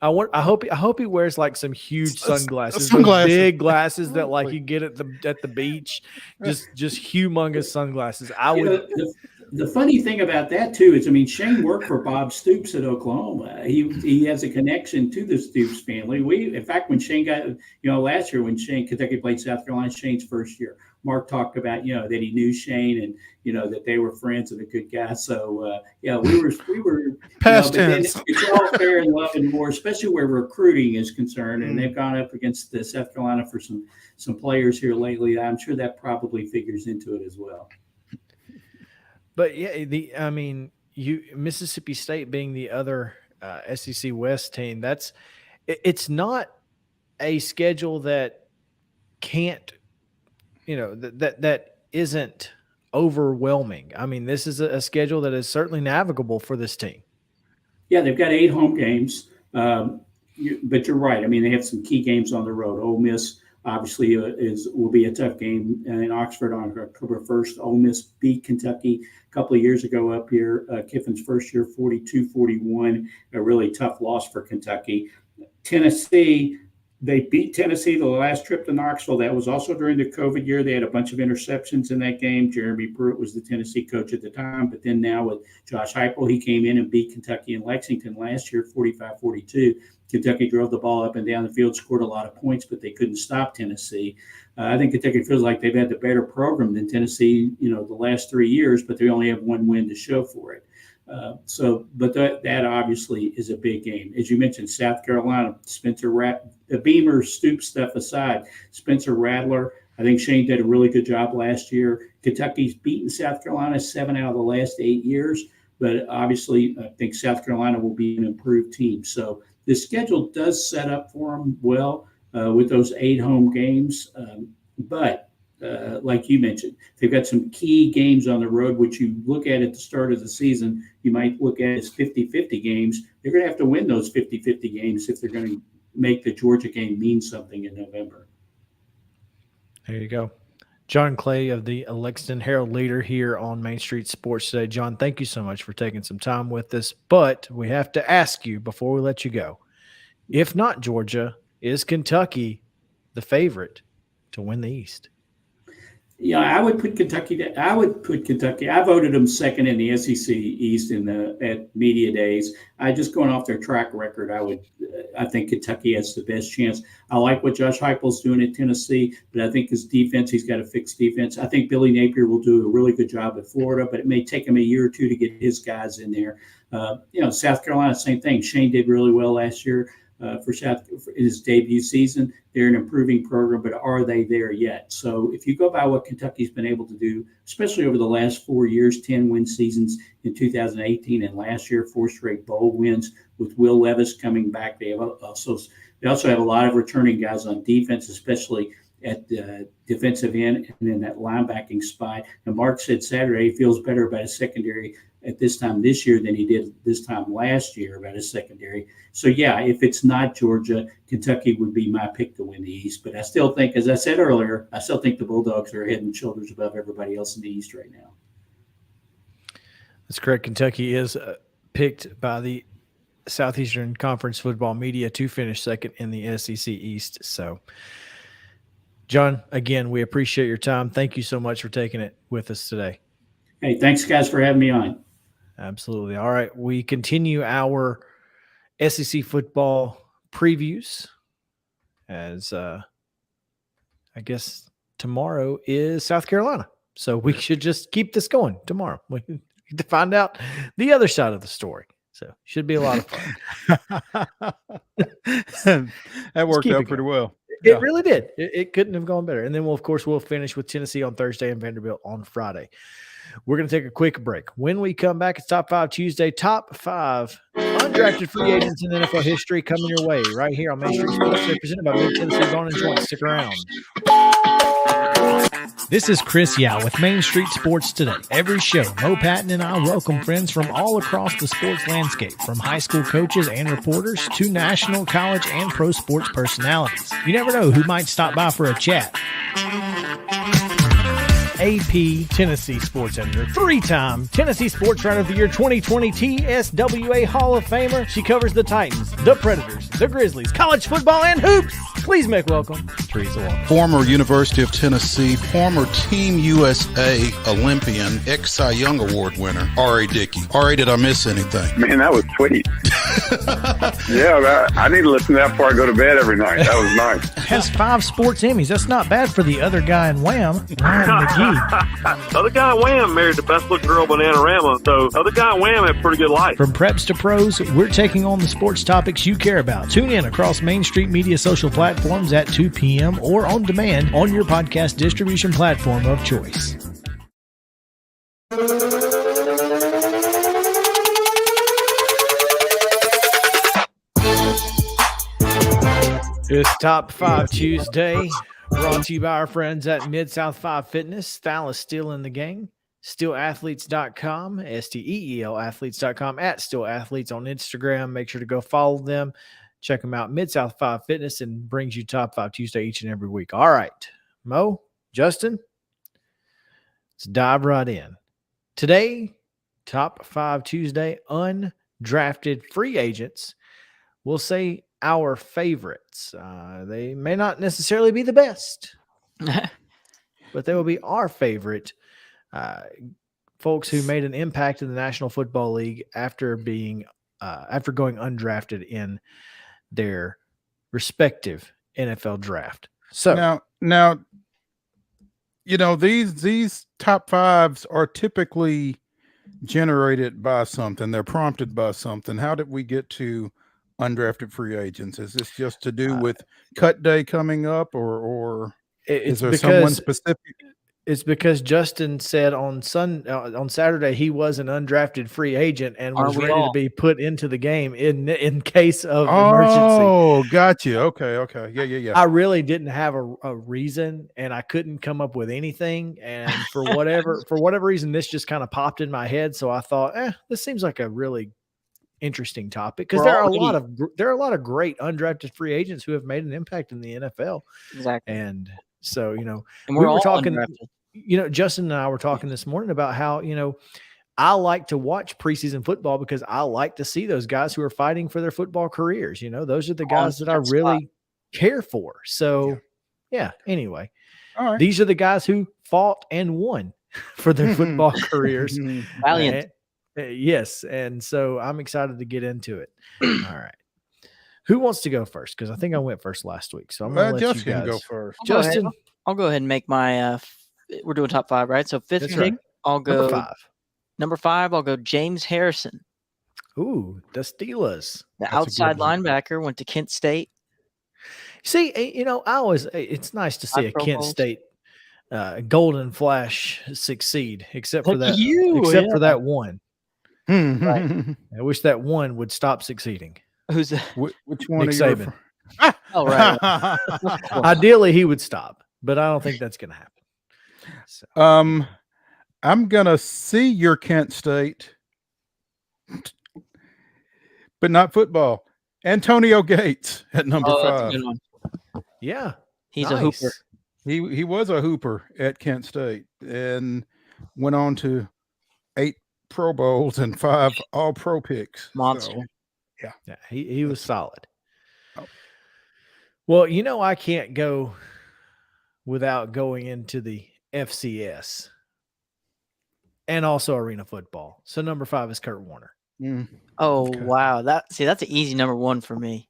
I hope he wears like some huge sunglasses, big glasses that like you get at the beach, just humongous sunglasses. The funny thing about that too is, Shane worked for Bob Stoops at Oklahoma. He has a connection to the Stoops family. In fact, when Shane got, last year when Kentucky played South Carolina, Shane's first year, Mark talked about, that he knew Shane and, that they were friends and a good guy. So, we were past tense. It's all fair and love and war, especially where recruiting is concerned. And they've gone up against South Carolina for some players here lately. I'm sure that probably figures into it as well. But yeah, Mississippi State being the other SEC West team, it's not a schedule that can't, that isn't overwhelming. This is a schedule that is certainly navigable for this team. Yeah, they've got 8 home games, but you're right. They have some key games on the road. Ole Miss obviously will be a tough game in Oxford on October 1st. Ole Miss beat Kentucky a couple of years ago up here. Kiffin's first year, 42-41, a really tough loss for Kentucky. Tennessee, they beat Tennessee the last trip to Knoxville. That was also during the COVID year. They had a bunch of interceptions in that game. Jeremy Pruitt was the Tennessee coach at the time, but then now with Josh Heupel, he came in and beat Kentucky and Lexington last year, 45-42. Kentucky drove the ball up and down the field, scored a lot of points, but they couldn't stop Tennessee. I think Kentucky feels like they've had the better program than Tennessee, the last 3 years, but they only have one win to show for it. But that obviously is a big game. As you mentioned, South Carolina, Beamer, Stoops stuff aside, Spencer Rattler, I think Shane did a really good job last year. Kentucky's beaten South Carolina 7 out of the last 8 years. but obviously I think South Carolina will be an improved team. So the schedule does set up for them well with those 8 home games. But like you mentioned, they've got some key games on the road, which you look at the start of the season, you might look at as 50-50 games. They're going to have to win those 50-50 games if they're going to make the Georgia game mean something in November. There you go. John Clay of the Lexington Herald Leader here on Main Street Sports today. John, thank you so much for taking some time with us, but we have to ask you before we let you go, if not Georgia, is Kentucky the favorite to win the East? Yeah, I would put Kentucky. I voted them second in the SEC East at media days. Just going off their track record, I think Kentucky has the best chance. I like what Josh Heupel's doing at Tennessee, but I think his defense, he's got to fix defense. I think Billy Napier will do a really good job at Florida, but it may take him a year or two to get his guys in there. South Carolina, same thing. Shane did really well last year. For his debut season. They're an improving program, but are they there yet? So if you go by what Kentucky's been able to do, especially over the last 4 years, 10-win seasons in 2018 and last year, 4 straight bowl wins with Will Levis coming back. They also have a lot of returning guys on defense, especially at the defensive end and then that linebacking spot. And Mark said Saturday he feels better about his secondary at this time this year than he did this time last year about his secondary. So, yeah, if it's not Georgia, Kentucky would be my pick to win the East. But I still think, as I said earlier, I still think the Bulldogs are head and shoulders above everybody else in the East right now. That's correct. Kentucky is picked by the Southeastern Conference football media to finish second in the SEC East. So, John, again, we appreciate your time. Thank you so much for taking it with us today. Hey, thanks, guys, for having me on. Absolutely. All right. We continue our SEC football previews as I guess tomorrow is South Carolina. So we should just keep this going tomorrow. We need to find out the other side of the story. So should be a lot of fun. That worked out pretty well. It really did. It couldn't have gone better. And then we'll finish with Tennessee on Thursday and Vanderbilt on Friday. We're going to take a quick break. When we come back, it's Top 5 Tuesday. Top 5 undrafted free agents in NFL history coming your way right here on Main Street Sports, presented by Mid Tennessee Bone and Joint. Stick around. This is Chris Yao with Main Street Sports Today. Every show, Mo Patton and I welcome friends from all across the sports landscape, from high school coaches and reporters to national, college, and pro sports personalities. You never know who might stop by for a chat. AP Tennessee Sports Editor, 3-time Tennessee Sports Writer of the Year 2020 TSWA Hall of Famer. She covers the Titans, the Predators, the Grizzlies, college football, and hoops. Please make welcome Teresa Walker. Former University of Tennessee, former Team USA Olympian, ex-Cy Young Award winner, R.A. Dickey. R.A., did I miss anything? Man, that was sweet. Yeah, I need to listen to that before I go to bed every night. That was nice. Has 5 sports Emmys. That's not bad for the other guy in Wham, Ryan McGee. Other guy in Wham married the best looking girl, Bananarama. So other guy in Wham had a pretty good life. From preps to pros, we're taking on the sports topics you care about. Tune in across Main Street Media social platforms at 2 p.m. or on demand on your podcast distribution platform of choice. It's Top 5 Tuesday, brought to you by our friends at Mid-South 5 Fitness. Style is still in the game. SteelAthletes.com, STEEL athletes.com, at SteelAthletes on Instagram. Make sure to go follow them. Check them out. Mid-South 5 Fitness, and brings you Top 5 Tuesday each and every week. All right, Mo, Justin, let's dive right in. Today, Top 5 Tuesday, undrafted free agents. We'll say our favorites. They may not necessarily be the best, but they will be our favorite folks who made an impact in the National Football League after going undrafted in their respective NFL draft. So now, these top 5s are typically generated by something. They're prompted by something. How did we get to undrafted free agents? Is this just to do with cut day coming up, or is there someone specific? It's because Justin said on Saturday he was an undrafted free agent and was ready to be put into the game in case of emergency. Oh, got you. Okay. Yeah. I really didn't have a reason, and I couldn't come up with anything. And for whatever reason, this just kind of popped in my head. So I thought, this seems like a really interesting topic because there are a lot of great undrafted free agents who have made an impact in the NFL. Exactly. And so, and we were talking. Justin and I were talking this morning about how, I like to watch preseason football because I like to see those guys who are fighting for their football careers. Those are the guys that I really care for. So, anyway, all right. These are the guys who fought and won for their football careers. Valiant. Yes. And so I'm excited to get into it. All right. Who wants to go first? Because I think I went first last week. So I'm going to let Justin you guys go first. Justin. I'll go ahead and make my we're doing top 5, right? So fifth pick, I'll go number 5. I'll go James Harrison. Ooh, the Steelers. The outside linebacker went to Kent State. See, it's nice to see a Kent State Golden Flash succeed, except for that, for that one. Right. I wish that one would stop succeeding. Who's that? Which one? Nick Saban. Oh, right. Ideally, he would stop, but I don't think that's going to happen. So. I'm going to see your Kent State, but not football. Antonio Gates at number 5. That's a good one. Yeah. He's a hooper. He was a hooper at Kent State and went on to 8 Pro Bowls and 5 All-Pro picks. Monster. So, yeah, he was solid. Oh. Well, I can't go without going into the FCS and also arena football. So number 5 is Kurt Warner. Oh, okay. Wow. That's an easy number 1 for me.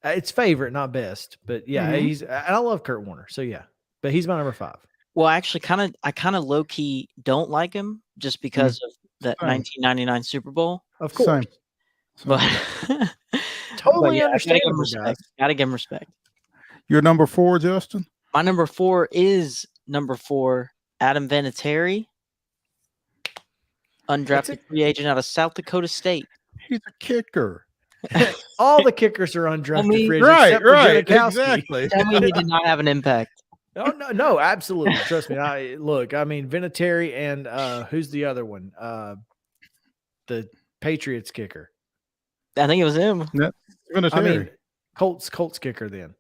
It's favorite, not best, but I love Kurt Warner. So but he's my number 5. Well, actually I kind of low key don't like him just because of that 1999 Super Bowl. Of course. Same. But totally understandable. Gotta give him respect. Your number 4, Justin? My number 4 is number 4, Adam Vinatieri, undrafted free agent out of South Dakota State. He's a kicker. All the kickers are undrafted free agents. Right, except for Janikowski. Exactly. Tell me he did not have an impact. No, absolutely. Trust me. Vinatieri and who's the other one? The Patriots kicker. I think it was him. Vinatieri. Colts kicker then.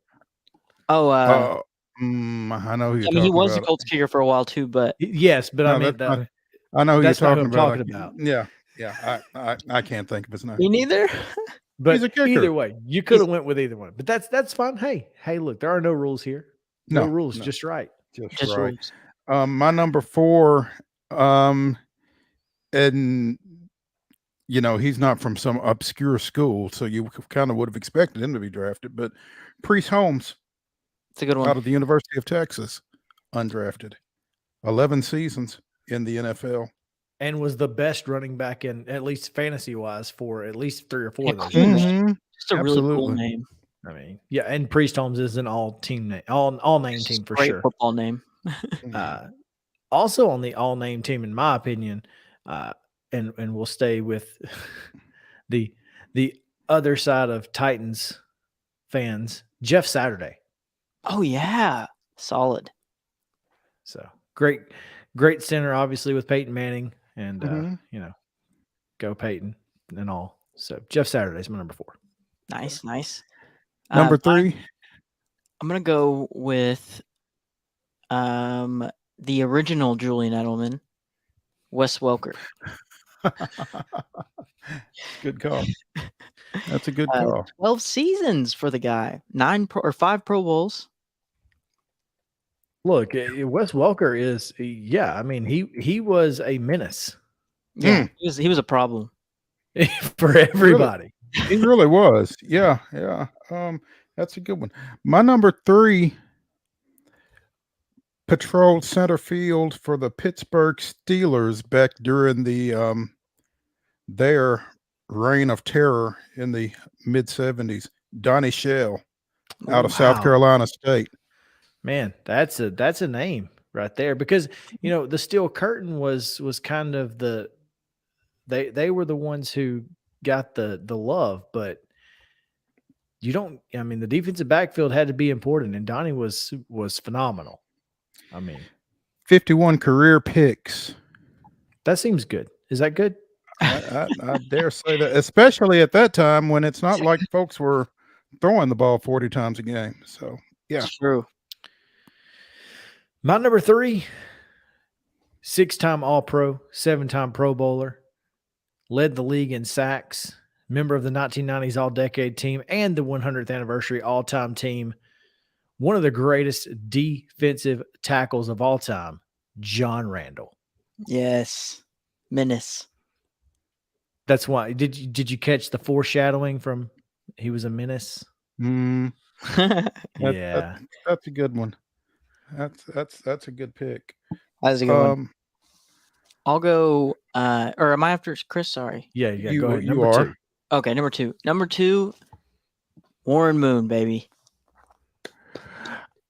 Oh, I know who you're talking he was about. a Colts kicker for a while too, but yes, but I know who you're talking about. Yeah. I can't think of his name. Me neither. But he's a kicker. Either way, you could have went with either one. But that's fine. Hey, look, there are no rules here. No rules, just right. Just right. Rules. My number 4, and he's not from some obscure school, so you kind of would have expected him to be drafted. But Priest Holmes, it's a good one, out of the University of Texas, undrafted, 11 seasons in the NFL. And was the best running back in, at least fantasy wise, for at least 3 or 4 of those. Mm-hmm. Just a really cool name. I mean, and Priest Holmes is an all-team name, all-name team for great sure. Football name. Also on the all-name team, in my opinion, and we'll stay with the other side of Titans fans, Jeff Saturday. Oh yeah, solid. So great center, obviously with Peyton Manning. And, go Peyton and all. So Jeff Saturday's my number 4. Nice. Number 3. I'm going to go with the original Julian Edelman, Wes Welker. Good call. That's a good call. 12 seasons for the guy. 5 Pro Bowls. Look, Wes Welker is, he was a menace. Yeah, he was a problem for everybody. He really was. Yeah. That's a good one. My number 3 patrolled center field for the Pittsburgh Steelers back during the their reign of terror in the mid-70s. Donnie Shell out of South Carolina State. Man, that's a name right there, because the Steel Curtain was kind of they were the ones who got the love, but the defensive backfield had to be important, and Donnie was phenomenal. 51 career picks. That seems good. Is that good? I dare say that, especially at that time when it's not like folks were throwing the ball 40 times a game. So, yeah. It's true. My number 3, 6-time All-Pro, 7-time Pro Bowler, led the league in sacks, member of the 1990s All-Decade team and the 100th anniversary all-time team, one of the greatest defensive tackles of all time, John Randall. Yes. Menace. That's why. Did you catch the foreshadowing from he was a menace? Yeah. That's a good one. That's a good pick. That's a good one. I'll go or am I after Chris? Sorry. Yeah, go ahead. You are. 2. Okay, number 2. Number 2, Warren Moon, baby.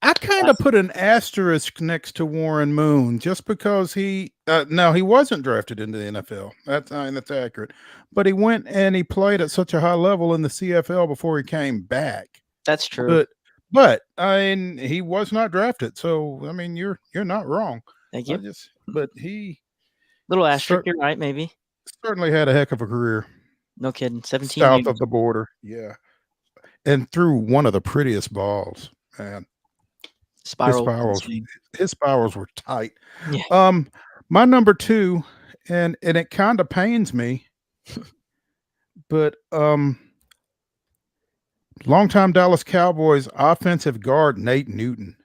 I kind of put an asterisk next to Warren Moon just because he wasn't drafted into the NFL. That's accurate. But he went and he played at such a high level in the CFL before he came back. That's true. But he was not drafted. So you're not wrong. Thank you. But he little asterisk, you're right, maybe. Certainly had a heck of a career. No kidding. 17 south years. of the border. Yeah. And threw one of the prettiest balls, man. His spirals were tight. Yeah. My number 2, and it kind of pains me, but longtime Dallas Cowboys offensive guard Nate Newton.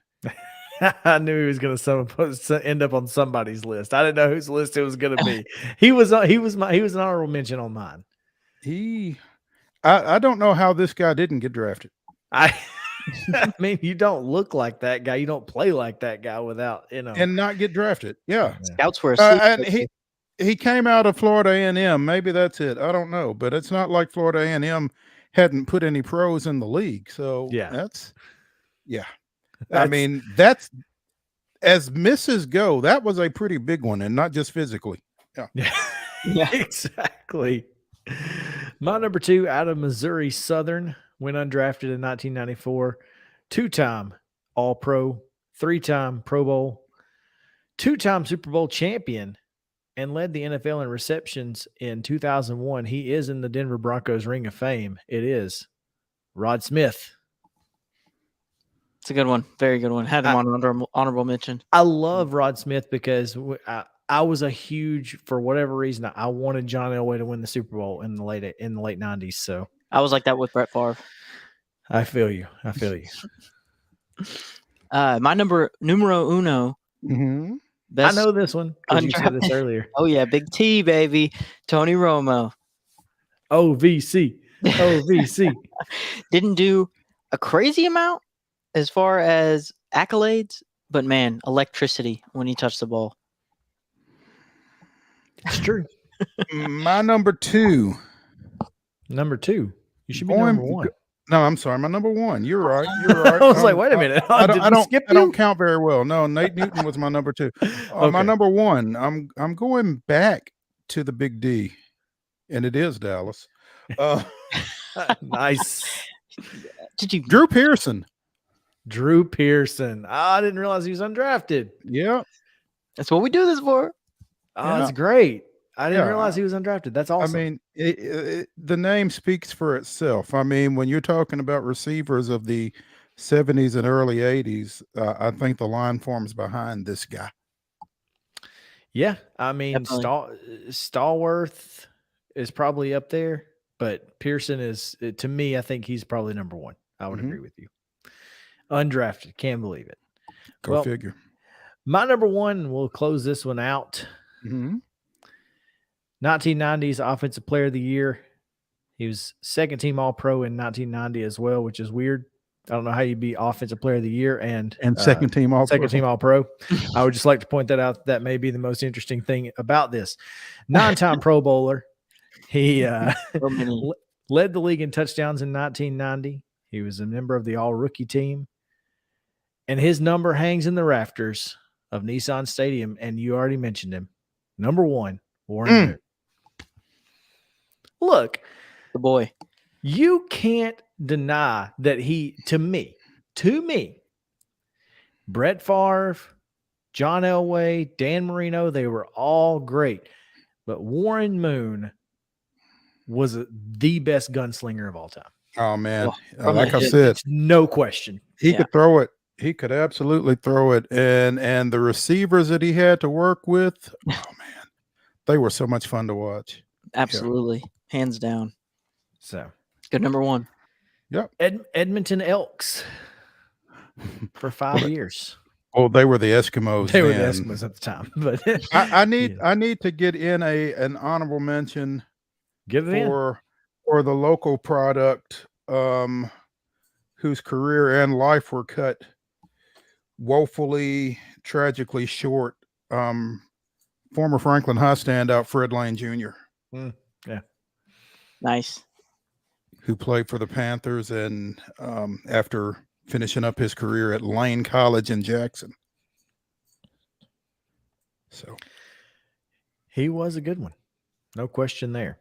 I knew he was going to end up on somebody's list. I didn't know whose list it was going to be. He was an honorable mention on mine. I don't know how this guy didn't get drafted. You don't look like that guy. You don't play like that guy without, and not get drafted. Yeah. Scouts were asleep. And he came out of Florida A&M. Maybe that's it. I don't know, but it's not like Florida A&M hadn't put any pros in the league. So that's as misses go, that was a pretty big one, and not just physically. Yeah, exactly. My number 2, out of Missouri Southern, went undrafted in 1994, 2-time All-Pro, 3-time Pro Bowl, 2-time Super Bowl champion, and led the NFL in receptions in 2001. He is in the Denver Broncos Ring of Fame. It is Rod Smith. It's a good one. Very good one. Had him on honorable mention. I love Rod Smith because I was for whatever reason, I wanted John Elway to win the Super Bowl in the late 90s. So I was like that with Brett Favre. I feel you. My numero uno. Mm-hmm. I know this one because you said this earlier. Oh yeah, Big T, baby. Tony Romo. OVC. Didn't do a crazy amount as far as accolades, but man, electricity when he touched the ball. It's true. My number 2. Number 2. You should be number 1. No, I'm sorry. My number 1. You're right. I was like, wait a minute. I don't count very well. No, Nate Newton was my number 2. Okay. My number 1. I'm going back to the Big D, and it is Dallas. Nice. Drew Pearson. I didn't realize he was undrafted. Yeah. That's what we do this for. Oh, that's great. I didn't realize he was undrafted. That's awesome. The name speaks for itself. When you're talking about receivers of the 70s and early 80s, I think the line forms behind this guy. Yeah. Stallworth is probably up there, but Pearson is, to me, I think he's probably number 1. I would agree with you. Undrafted. Can't believe it. Go figure. My number 1, we'll close this one out. 1990s Offensive Player of the Year. He was second team All-Pro in 1990 as well, which is weird. I don't know how you'd be Offensive Player of the Year and second team All-Pro. Second team All-Pro. I would just like to point that out. That may be the most interesting thing about this. 9-time Pro Bowler. He led the league in touchdowns in 1990. He was a member of the All-Rookie team. And his number hangs in the rafters of Nissan Stadium, and you already mentioned him. Number 1, Warren Moon. Look, the boy. You can't deny that to me, Brett Favre, John Elway, Dan Marino, they were all great. But Warren Moon was the best gunslinger of all time. Oh, man. Like I said, no question. He could throw it. He could absolutely throw it. And the receivers that he had to work with, oh, man, they were so much fun to watch. Absolutely. Yeah. Hands down. So. Good number 1. Yep. Edmonton Elks for 5 years. Oh, they were the Eskimos. They were the Eskimos at the time. But I need to get in an honorable mention for the local product whose career and life were cut woefully, tragically short. Former Franklin High standout Fred Lane Jr. Yeah. Nice. Who played for the Panthers and after finishing up his career at Lane College in Jackson. So he was a good one. No question there.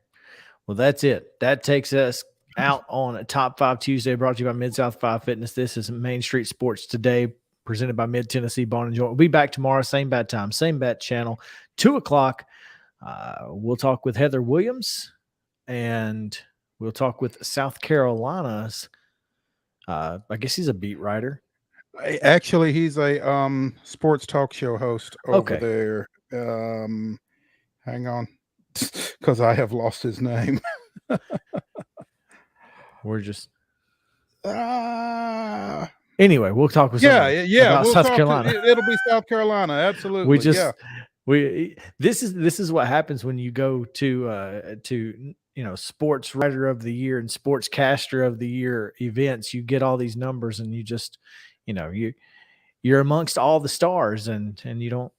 Well, that's it. That takes us out on a Top 5 Tuesday brought to you by Mid-South 5 Fitness. This is Main Street Sports Today presented by Mid-Tennessee Bone and Joint. We'll be back tomorrow, same bad time, same bad channel, 2:00. We'll talk with Heather Williams and we'll talk with South Carolina's. I guess he's a beat writer. Actually, he's a sports talk show host over there. Hang on, because I have lost his name. We're just. Anyway, we'll talk with about South Carolina. It'll be South Carolina, absolutely. This is what happens when you go to sports writer of the year and sportscaster of the year events. You get all these numbers, and you just, you're amongst all the stars, and you don't.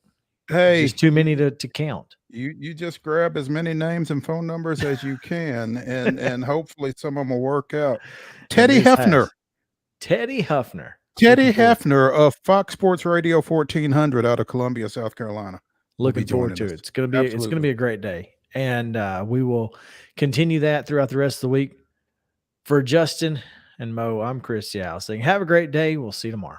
Hey, there's too many to count. You just grab as many names and phone numbers as you can, and hopefully some of them will work out. Teddy Hefner of Fox Sports Radio 1400 out of Columbia, South Carolina. Looking forward to it. It's gonna be a great day, and we will continue that throughout the rest of the week. For Justin and Mo, I'm Chris Yao saying have a great day. We'll see you tomorrow.